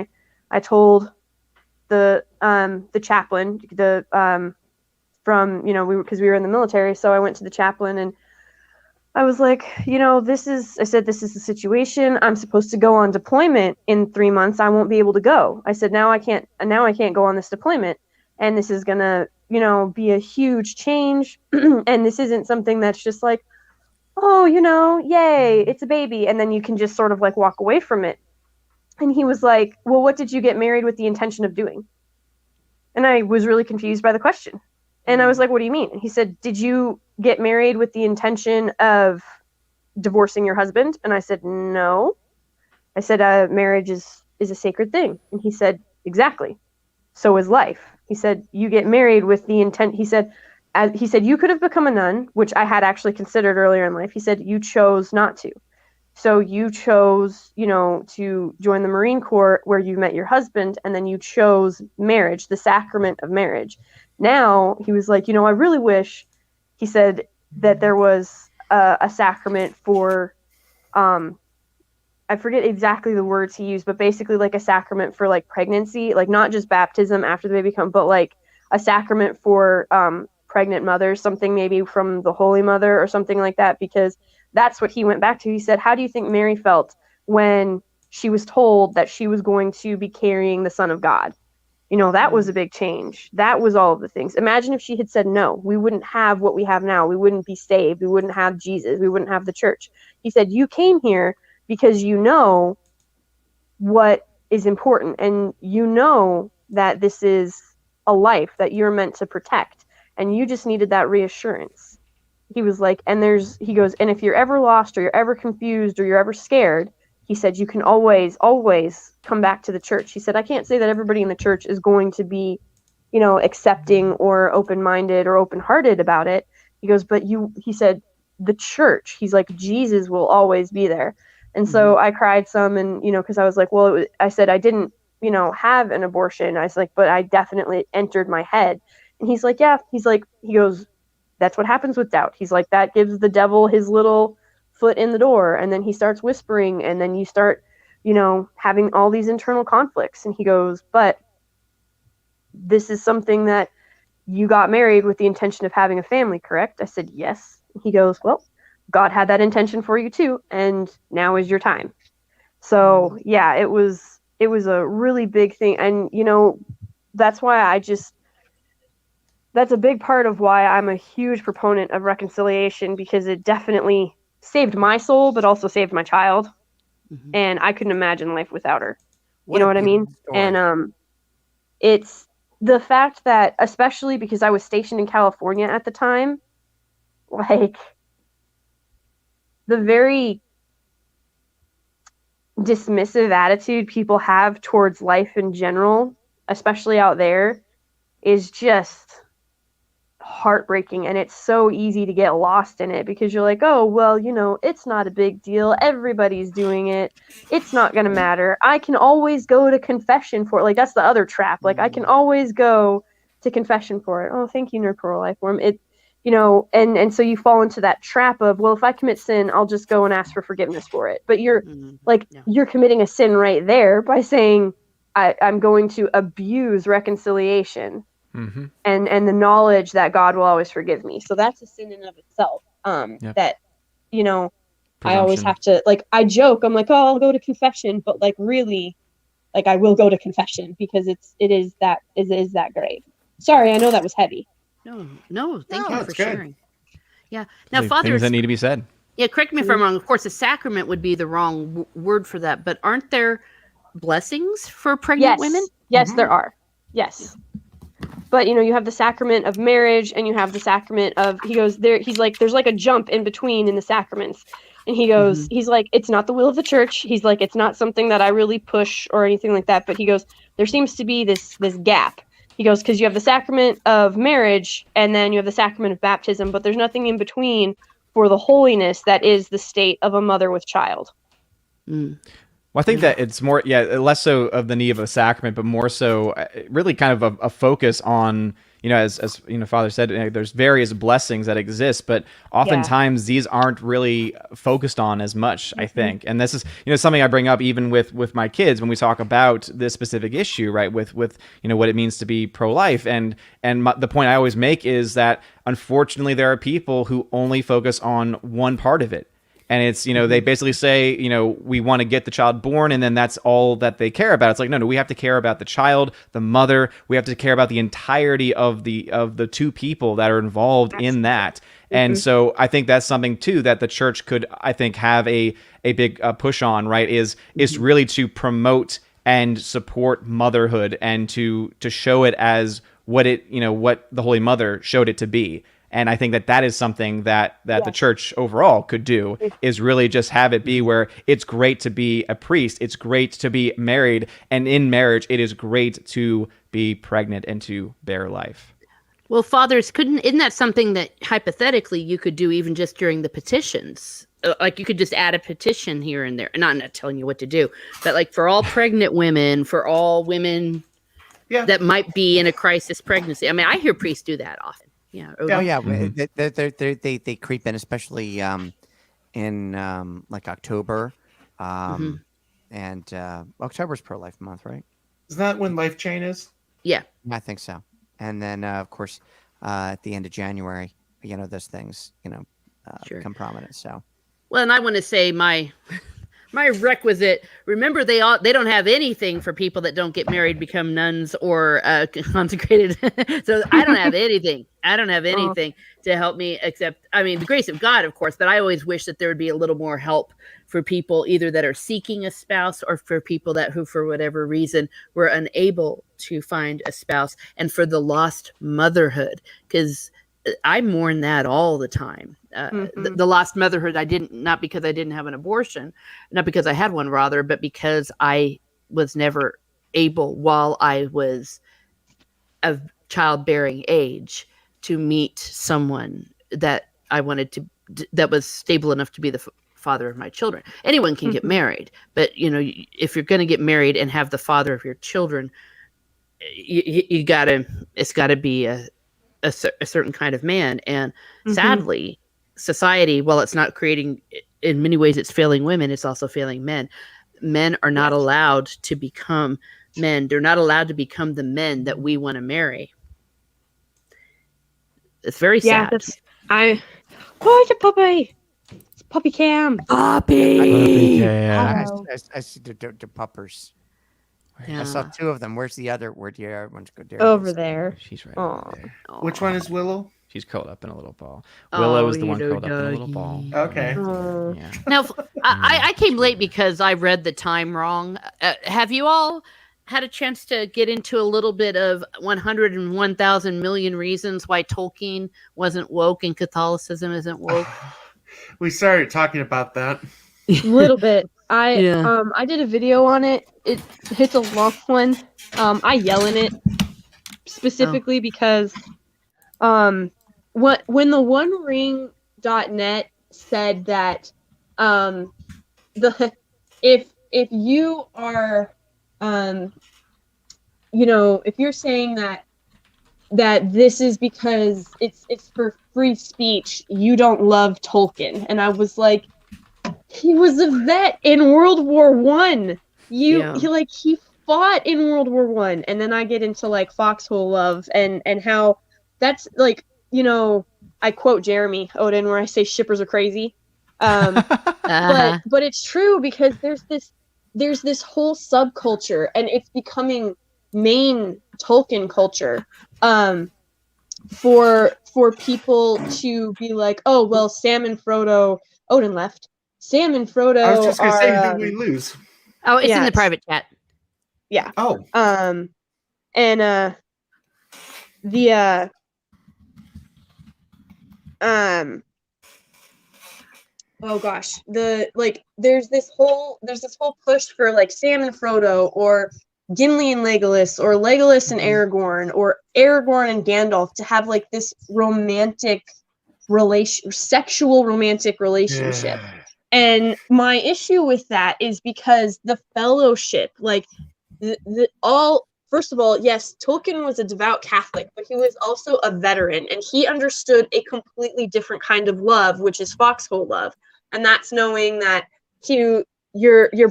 I told the chaplain, because we were in the military. So I went to the chaplain and I was like, this is the situation. I'm supposed to go on deployment in 3 months. I won't be able to go. I said, now I can't go on this deployment. And this is going to, be a huge change. And this isn't something that's just like, oh, yay, it's a baby. And then you can just sort of like walk away from it. And he was like, well, what did you get married with the intention of doing? And I was really confused by the question. And I was like, what do you mean? And he said, did you get married with the intention of divorcing your husband? And I said, no. I said, marriage is a sacred thing. And he said, exactly. So is life. He said, you get married with the intent. He said, you could have become a nun, which I had actually considered earlier in life. He said, you chose not to. So you chose, to join the Marine Corps where you met your husband, and then you chose marriage, the sacrament of marriage. Now, he was like, I really wish, he said, that there was a sacrament for, I forget exactly the words he used, but basically like a sacrament for like pregnancy, like not just baptism after the baby comes, but like a sacrament for pregnant mothers, something maybe from the Holy Mother or something like that, because that's what he went back to. He said, how do you think Mary felt when she was told that she was going to be carrying the Son of God? That was a big change. That was all of the things. Imagine if she had said no, we wouldn't have what we have now. We wouldn't be saved. We wouldn't have Jesus. We wouldn't have the church. He said, you came here because you know what is important, and you know that this is a life that you're meant to protect, and you just needed that reassurance. He was like, he goes, and if you're ever lost or you're ever confused or you're ever scared, he said, you can always come back to the church. He said, I can't say that everybody in the church is going to be, accepting or open-minded or open-hearted about it. He goes, but he said, the church, he's like, Jesus will always be there. And so I cried some, and, because I was like, well, I said, I didn't, have an abortion. I was like, but I definitely entered my head. And he's like, yeah, he goes, that's what happens with doubt. He's like, that gives the devil his little foot in the door. And then he starts whispering, and then you start, having all these internal conflicts. And he goes, but this is something that you got married with the intention of having a family, correct? I said, yes. He goes, well, God had that intention for you too, and now is your time. So yeah, it was a really big thing. And that's why that's a big part of why I'm a huge proponent of reconciliation, because it definitely saved my soul, but also saved my child. Mm-hmm. And I couldn't imagine life without her. You know what I mean? Story. And it's the fact that, especially because I was stationed in California at the time, like the very dismissive attitude people have towards life in general, especially out there, is just heartbreaking. And it's so easy to get lost in it, because you're like, oh, well, it's not a big deal. Everybody's doing it. It's not going to matter. I can always go to confession for it. Like, that's the other trap. Like, I can always go to confession for it. Oh, thank you, Nerd Pearl Lifeform. And so you fall into that trap of, well, if I commit sin, I'll just go and ask for forgiveness for it. But you're you're committing a sin right there by saying, I'm going to abuse reconciliation. Mm-hmm. And the knowledge that God will always forgive me. So that's a sin in of itself. That, I always have to, I joke, I'm like, oh, I'll go to confession, but really, I will go to confession, because it is that grave. Sorry, I know that was heavy. No, thank you for sharing. Yeah. Now, Father, things that need to be said. Yeah, correct me if I'm wrong. Of course, a sacrament would be the wrong word for that, but aren't there blessings for pregnant women? Yes, there are. Yes. But, you have the sacrament of marriage, and you have the sacrament of, he's like, there's a jump in between in the sacraments. And he goes, he's like, it's not the will of the church. He's like, it's not something that I really push or anything like that. But he goes, there seems to be this gap. He goes, because you have the sacrament of marriage, and then you have the sacrament of baptism, but there's nothing in between for the holiness that is the state of a mother with child. Well, I think that it's more, less so of the need of a sacrament, but more so really kind of a focus on, as Father said, there's various blessings that exist, but oftentimes these aren't really focused on as much, I think. And this is, something I bring up even with my kids when we talk about this specific issue, right? With what it means to be pro-life. And the point I always make is that, unfortunately, there are people who only focus on one part of it. And it's, they basically say, we want to get the child born, and then that's all that they care about. It's like, no, we have to care about the child, the mother. We have to care about the entirety of the two people that are involved in that. And so I think that's something too that the church could, I think, have a big push on, right? Is really to promote and support motherhood and to show it as what it, what the Holy Mother showed it to be. And I think that is something that the church overall could do, is really just have it be where it's great to be a priest. It's great to be married. And in marriage, it is great to be pregnant and to bear life. Well, fathers, isn't that something that hypothetically you could do even just during the petitions? Like you could just add a petition here and there. And I'm not telling you what to do, but like for all pregnant women, for all women that might be in a crisis pregnancy. I mean, I hear priests do that often. Yeah. Oh yeah, they creep in, especially in like October, and October's pro-life month, right? Is that when Life Chain is? Yeah, I think so. And then of course at the end of January, those things become prominent. So well, and I want to say my requisite. Remember, they don't have anything for people that don't get married, become nuns, or consecrated. So I don't have anything. I don't have anything to help me except, the grace of God, of course. But I always wish that there would be a little more help for people either that are seeking a spouse or for people who, for whatever reason, were unable to find a spouse, and for the lost motherhood, because I mourn that all the time. The lost motherhood not because I didn't have an abortion, not because I had one rather, but because I was never able, while I was of childbearing age, to meet someone that I wanted to, that was stable enough to be the father of my children. Anyone can get married, but if you're going to get married and have the father of your children, it's gotta be a certain kind of man. And sadly, society, while it's not creating, in many ways it's failing women, it's also failing men. Men are not allowed to become men. They're not allowed to become the men that we want to marry. It's very sad. It's a puppy. It's puppy cam. Puppy. I see the puppers. Yeah. I saw two of them. Where's the other? Where'd the other ones go? Over there. She's right over there. Which one is Willow? She's curled up in a little ball. Willow is the one curled up in a little ball. Okay. Yeah. Now, I came late because I read the time wrong. Have you all had a chance to get into a little bit of 101,000 million reasons why Tolkien wasn't woke and Catholicism isn't woke? We started talking about that. A little bit. I did a video on it. It's a long one. I yell in it specifically because when the OneRing.net said that if you are if you're saying that this is because it's for free speech, you don't love Tolkien. And I was like, he was a vet in World War I. He fought in World War I. And then I get into like foxhole love and how that's like, I quote Jeremy Odin where I say shippers are crazy. But it's true because there's this whole subculture and it's becoming main Tolkien culture for people to be like, oh well, Sam and Frodo, Odin left. Sam and Frodo. I was just gonna say, who did we lose? Oh, it's in the private chat. Yeah. Oh. Oh gosh, there's this whole push for like Sam and Frodo, or Gimli and Legolas, or Legolas and Aragorn, or Aragorn and Gandalf to have like this sexual romantic relationship. Yeah. And my issue with that is because the fellowship, like first of all, yes, Tolkien was a devout Catholic, but he was also a veteran, and he understood a completely different kind of love, which is foxhole love. And that's knowing that your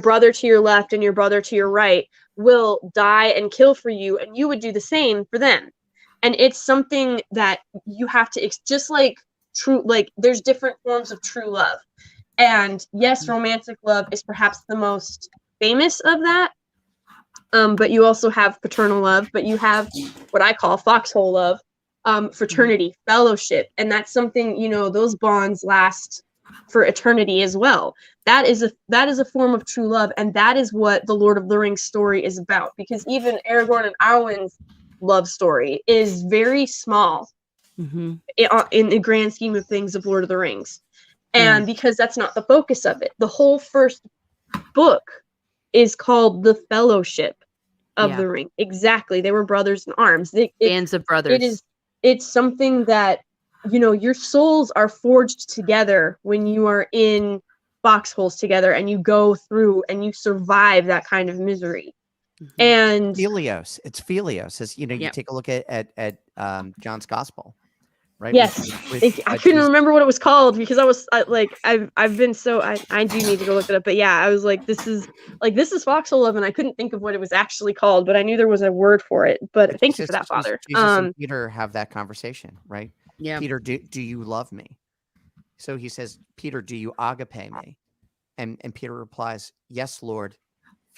brother to your left and your brother to your right will die and kill for you, and you would do the same for them. And it's something that you have to, just like true, like there's different forms of true love. And yes, romantic love is perhaps the most famous of that. But you also have paternal love, but you have what I call foxhole love, fraternity, fellowship, and that's something, you know, those bonds last for eternity as well. That is a form of true love, and that is what the Lord of the Rings story is about. Because even Aragorn and Arwen's love story is very small Mm-hmm. in the grand scheme of things of Lord of the Rings, and because that's not the focus of it. The whole first book is called The Fellowship of the Ring. Exactly, they were brothers in arms. Bands of brothers. It's something that, you know, your souls are forged together when you are in foxholes together, and you go through and you survive that kind of misery. Mm-hmm. And Philios. It's Philios. As you know, you Yep. take a look at John's Gospel, right? yes, I couldn't remember what it was called because I've been so I do need to go look it up. But yeah, I was like, this is foxhole love, and I couldn't think of what it was actually called, but I knew there was a word for it. But thank you for that, Father. Jesus and Peter have that conversation, right? Yeah. Peter, do you love me? So he says, Peter, do you agape me? And Peter replies, yes, Lord,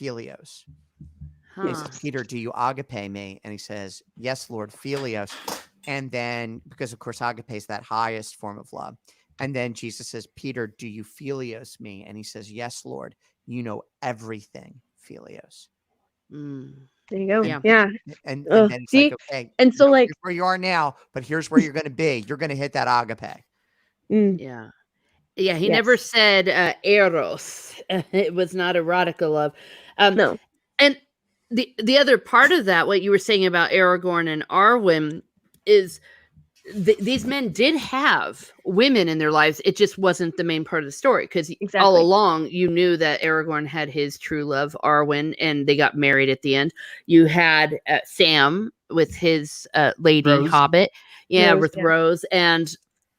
Philios. He Huh. says, Peter, do you agape me? And he says, yes, Lord, Philios. And then, because of course, agape is that highest form of love. And then Jesus says, Peter, do you Philios me? And he says, yes, Lord, you know everything, Philios. Mm. There you go. Yeah. Yeah. And then it's see? like, okay, And so, like, here's where you are now, but here's where you're going to be. You're going to hit that agape. Yeah. Yeah, he never said eros. It was not erotica love. No. And the other part of that, what you were saying about Aragorn and Arwen, is these men did have women in their lives. It just wasn't the main part of the story, because all along you knew that Aragorn had his true love, Arwen, and they got married at the end. You had Sam with his lady Rose. Hobbit, Rose, and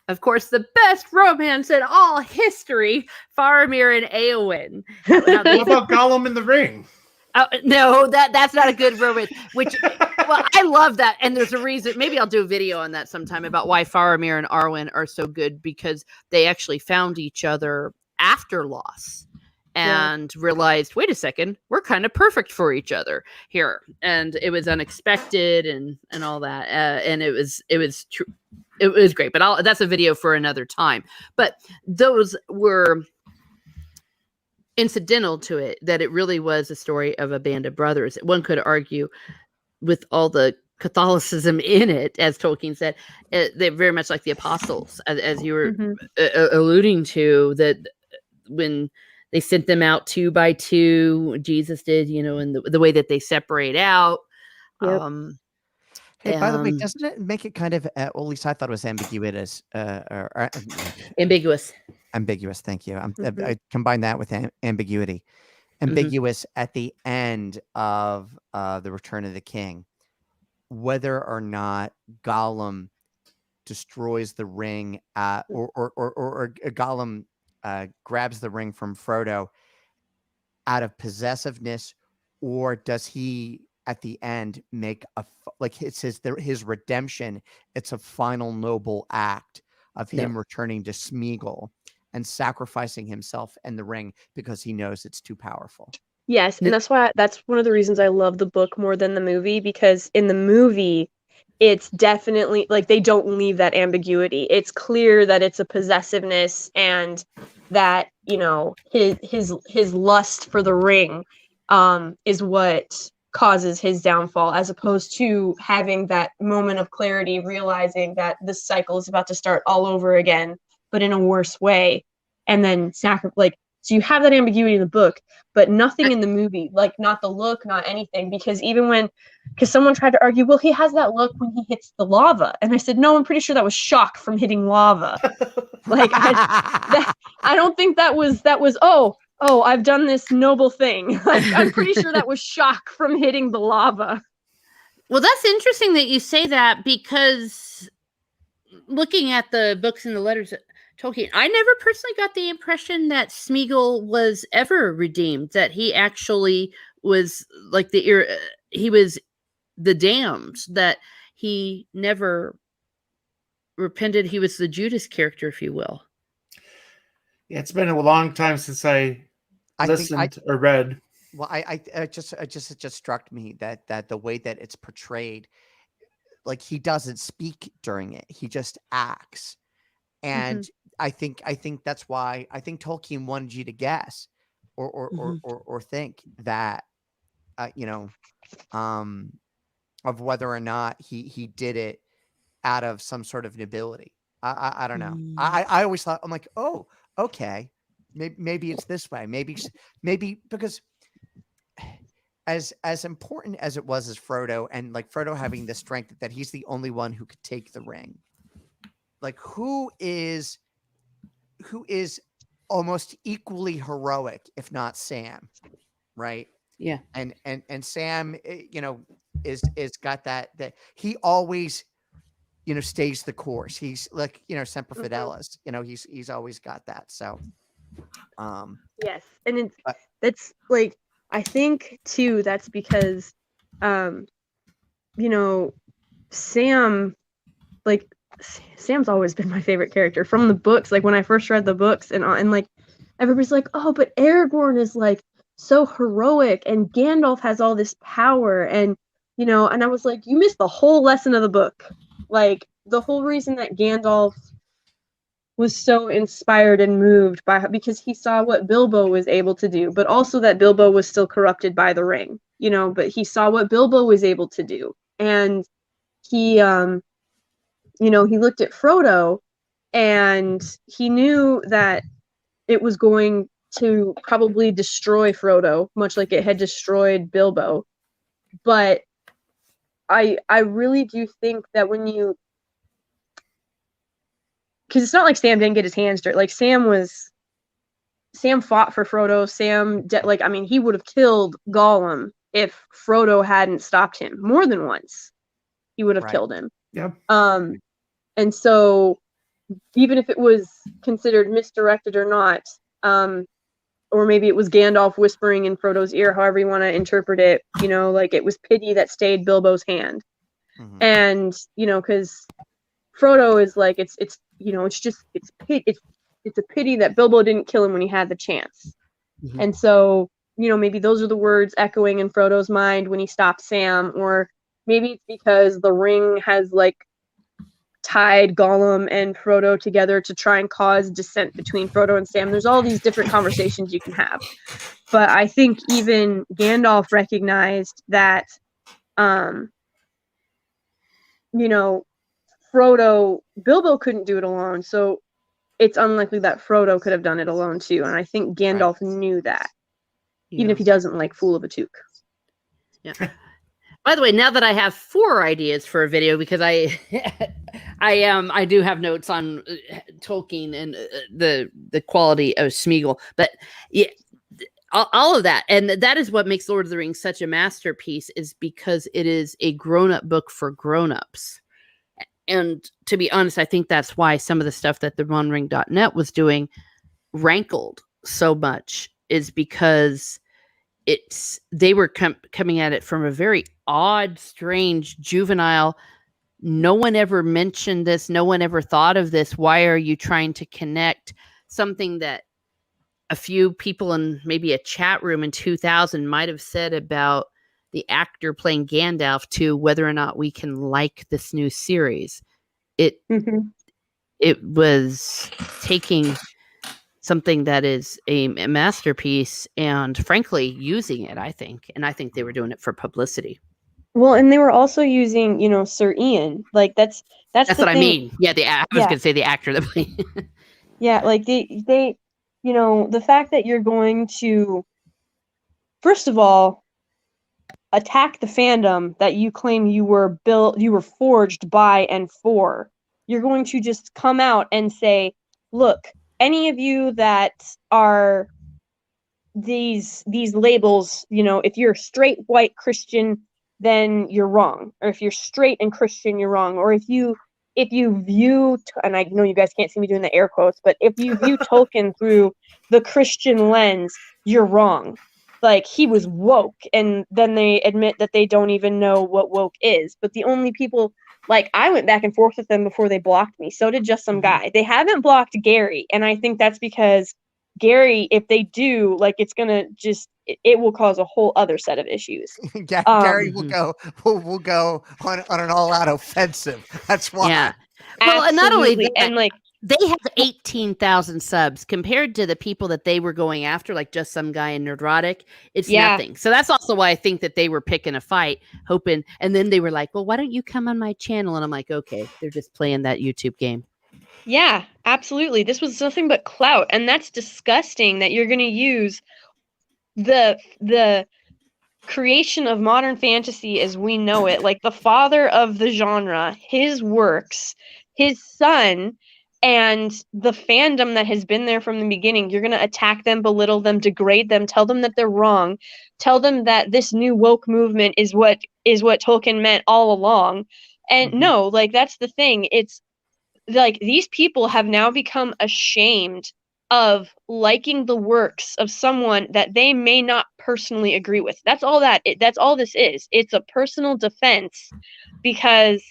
of course the best romance in all history, Faramir and Eowyn. What about Gollum in the Ring? No, that's not a good romance. Which, well, I love that, and there's a reason. Maybe I'll do a video on that sometime about why Faramir and Arwen are so good, because they actually found each other after loss and realized, wait a second, we're kind of perfect for each other here, and it was unexpected and all that, and it was true. It was great, but that's a video for another time. But those were incidental to it, that it really was a story of a band of brothers. One could argue, with all the Catholicism in it, as Tolkien said, they're very much like the apostles, as you were alluding to, that when they sent them out 2 by 2, Jesus did, you know, and the way that they separate out. Hey, by the way, doesn't it make it kind of, well, at least I thought it was ambiguous. Ambiguous, thank you. I combine that with ambiguity. Ambiguous at the end of the Return of the King, whether or not Gollum destroys the ring, or Gollum grabs the ring from Frodo out of possessiveness, or does he at the end make it says his redemption? It's a final noble act of him returning to Smeagol and sacrificing himself and the ring because he knows it's too powerful. Yes, and that's one of the reasons I love the book more than the movie, because in the movie, it's definitely like they don't leave that ambiguity. It's clear that it's a possessiveness, and that, you know, his lust for the ring is what causes his downfall, as opposed to having that moment of clarity, realizing that this cycle is about to start all over again, but in a worse way, and then so you have that ambiguity in the book, but nothing in the movie, like not the look, not anything, because someone tried to argue, well, he has that look when he hits the lava, and I said, no, I'm pretty sure that was shock from hitting lava. I don't think that was oh, I've done this noble thing. Like, I'm pretty sure that was shock from hitting the lava. Well, that's interesting that you say that, because looking at the books and the letters of Tolkien, I never personally got the impression that Smeagol was ever redeemed, that he actually was like he was the damned, that he never repented. He was the Judas character, if you will. Yeah, it's been a long time since I listened or read. Well, it just struck me that the way that it's portrayed, like he doesn't speak during it. He just acts. And I think that's why I think Tolkien wanted you to guess or think that of whether or not he did it out of some sort of nobility. I don't know. I always thought, I'm like, oh, okay, maybe it's this way. Maybe because as important as it was as Frodo, and like Frodo having the strength that he's the only one who could take the ring. Like who is almost equally heroic, if not Sam, right? Yeah. And Sam, is got that he always, stays the course. He's like, Semper Fidelis, he's always got that. So, yes. And that's like, I think too, that's because, Sam, like, Sam's always been my favorite character from the books. Like when I first read the books and like, everybody's like, oh, but Aragorn is like so heroic and Gandalf has all this power. And, and I was like, you missed the whole lesson of the book. Like the whole reason that Gandalf was so inspired and moved because he saw what Bilbo was able to do, but also that Bilbo was still corrupted by the ring, but he saw what Bilbo was able to do. And he, he looked at Frodo and he knew that it was going to probably destroy Frodo, much like it had destroyed Bilbo. But I really do think that because it's not like Sam didn't get his hands dirty. Like Sam fought for Frodo. He would have killed Gollum if Frodo hadn't stopped him more than once. He would have killed him. Yep. And so even if it was considered misdirected or not, or maybe it was Gandalf whispering in Frodo's ear, however you want to interpret it, like it was pity that stayed Bilbo's hand. And, because Frodo is like, it's a pity that Bilbo didn't kill him when he had the chance. And so, maybe those are the words echoing in Frodo's mind when he stopped Sam, or maybe it's because the ring has like tied Gollum and Frodo together to try and cause dissent between Frodo and Sam. There's all these different conversations you can have. But I think even Gandalf recognized that, Bilbo couldn't do it alone. So it's unlikely that Frodo could have done it alone too. And I think Gandalf knew that, even if he doesn't like Fool of a Took. Yeah. By the way, now that I have 4 ideas for a video, because I do have notes on Tolkien and the quality of Smeagol, but yeah, all of that, and that is what makes Lord of the Rings such a masterpiece, is because it is a grown-up book for grown-ups. And to be honest, I think that's why some of the stuff that the OneRing.net was doing rankled so much, is because they were coming at it from a very odd, strange, juvenile. No one ever mentioned this. No one ever thought of this. Why are you trying to connect something that a few people in maybe a chat room in 2000 might have said about the actor playing Gandalf to whether or not we can like this new series? It was taking something that is a masterpiece and frankly using it, I think. And I think they were doing it for publicity. Well, and they were also using, Sir Ian. Like that's what thing. I mean. Yeah, I was going to say the actor that played. Yeah, like they, the fact that you're going to, first of all, attack the fandom that you claim you were forged by and for. You're going to just come out and say, look, any of you that are these labels, if you're straight white Christian, then you're wrong. Or if you're straight and Christian, you're wrong. Or if you view, and I know you guys can't see me doing the air quotes, but if you view Tolkien through the Christian lens, you're wrong. Like, he was woke, and then they admit that they don't even know what woke is. But the only people, like, I went back and forth with them before they blocked me. So did just some guy. They haven't blocked Gary, and I think that's because Gary, if they do, like, it's gonna just it will cause a whole other set of issues. Gary will go. We'll go on an all-out offensive. That's why. Yeah. Well, and not only Absolutely. that, And like, they have 18,000 subs compared to the people that they were going after, like just some guy in Nerdrotic. It's Yeah. nothing. So that's also why I think that they were picking a fight, hoping. And then they were like, well, why don't you come on my channel? And I'm like, okay, they're just playing that YouTube game. yeah, absolutely. This was nothing but clout, and that's disgusting that you're gonna use the creation of modern fantasy as we know it, like the father of the genre, his works, his son, and the fandom that has been there from the beginning. You're going to attack them, belittle them, degrade them, tell them that they're wrong, tell them that this new woke movement is what Tolkien meant all along. And no, like, that's the thing. It's like these people have now become ashamed of liking the works of someone that they may not personally agree with. That's all this is. It's a personal defense because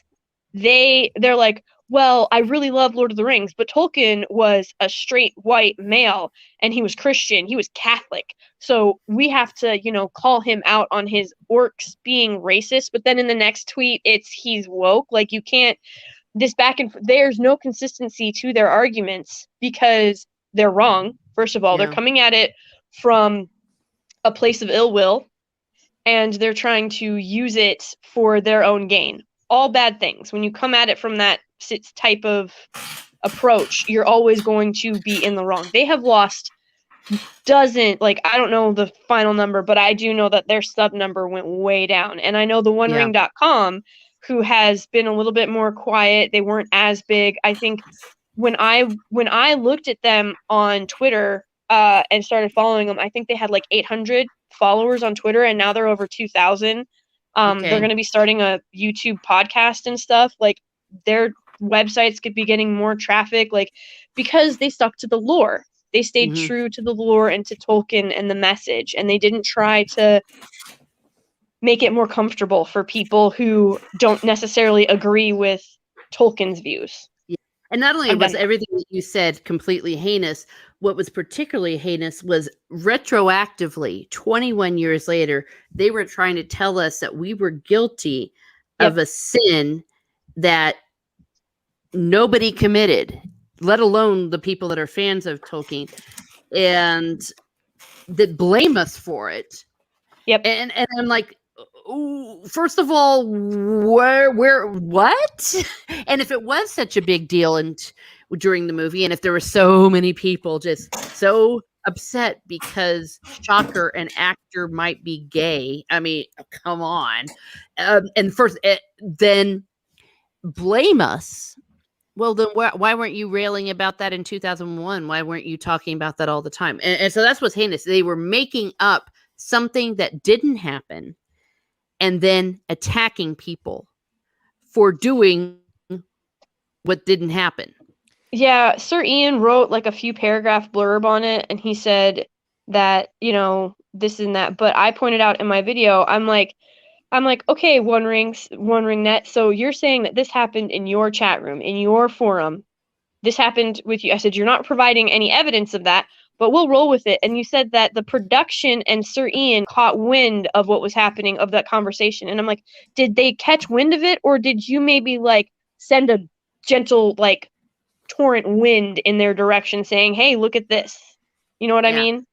they're like, well, I really love Lord of the Rings, but Tolkien was a straight white male and he was Christian, he was Catholic. So we have to, call him out on his orcs being racist, but then in the next tweet he's woke. Like, you can't there's no consistency to their arguments because they're wrong. First of all, Yeah. they're coming at it from a place of ill will, and they're trying to use it for their own gain. All bad things. When you come at it from that type of approach, you're always going to be in the wrong. They have lost I don't know the final number, but I do know that their sub number went way down. And I know the OneRing.com, who has been a little bit more quiet, they weren't as big. I think when I looked at them on Twitter and started following them, I think they had like 800 followers on Twitter, and now they're over 2,000. They're going to be starting a YouTube podcast and stuff. Like, their websites could be getting more traffic, like, because they stuck to the lore. They stayed true to the lore and to Tolkien and the message, and they didn't try to make it more comfortable for people who don't necessarily agree with Tolkien's views. And not only was everything that you said completely heinous, what was particularly heinous was retroactively, 21 years later, they were trying to tell us that we were guilty of a sin that nobody committed, let alone the people that are fans of Tolkien, and that blame us for it. Yep. And I'm like, ooh, first of all, where, what? And if it was such a big deal during the movie, and if there were so many people just so upset because, shocker, an actor might be gay, I mean, come on. And first, then blame us. Well, then why weren't you railing about that in 2001? Why weren't you talking about that all the time? And so that's what's heinous. They were making up something that didn't happen and then attacking people for doing what didn't happen. Yeah, Sir Ian wrote like a few paragraph blurb on it, and he said that, this and that. But I pointed out in my video, I'm like, okay, One Ring Net. So you're saying that this happened in your chat room, in your forum. This happened with you. I said, you're not providing any evidence of that, but we'll roll with it. And you said that the production and Sir Ian caught wind of what was happening, of that conversation. And I'm like, did they catch wind of it? Or did you maybe like send a gentle, like, torrent wind in their direction saying, hey, look at this? You know what I mean?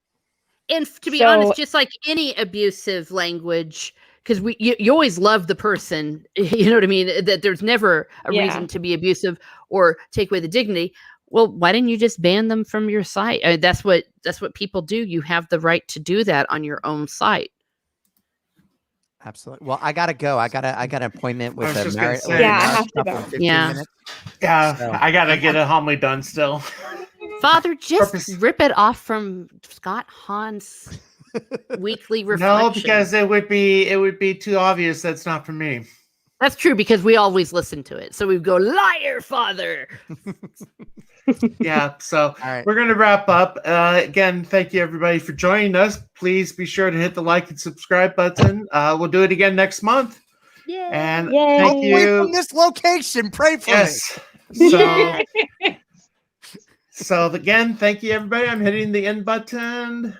And to be honest, just like any abusive language, because you always love the person, you know what I mean? That there's never a reason to be abusive or take away the dignity. Well, why didn't you just ban them from your site? I mean, that's what people do. You have the right to do that on your own site. Absolutely. Well, I gotta go. I got an appointment with I was a just gonna marriage. say. Yeah, I have to go. 15 Yeah. minutes. Yeah, So- I gotta get a homily done still. Father, just Purpose- rip it off from Scott Hahn's weekly reflection. No, because it would be too obvious that's not for me. That's true, because we always listen to it. So we go, liar, Father. Yeah, so All right. we're gonna wrap up. Again, thank you everybody for joining us. Please be sure to hit the like and subscribe button. We'll do it again next month. Yeah. And Yay. thank Away you. from this location. Pray for me. Yes. So So again, thank you everybody. I'm hitting the end button.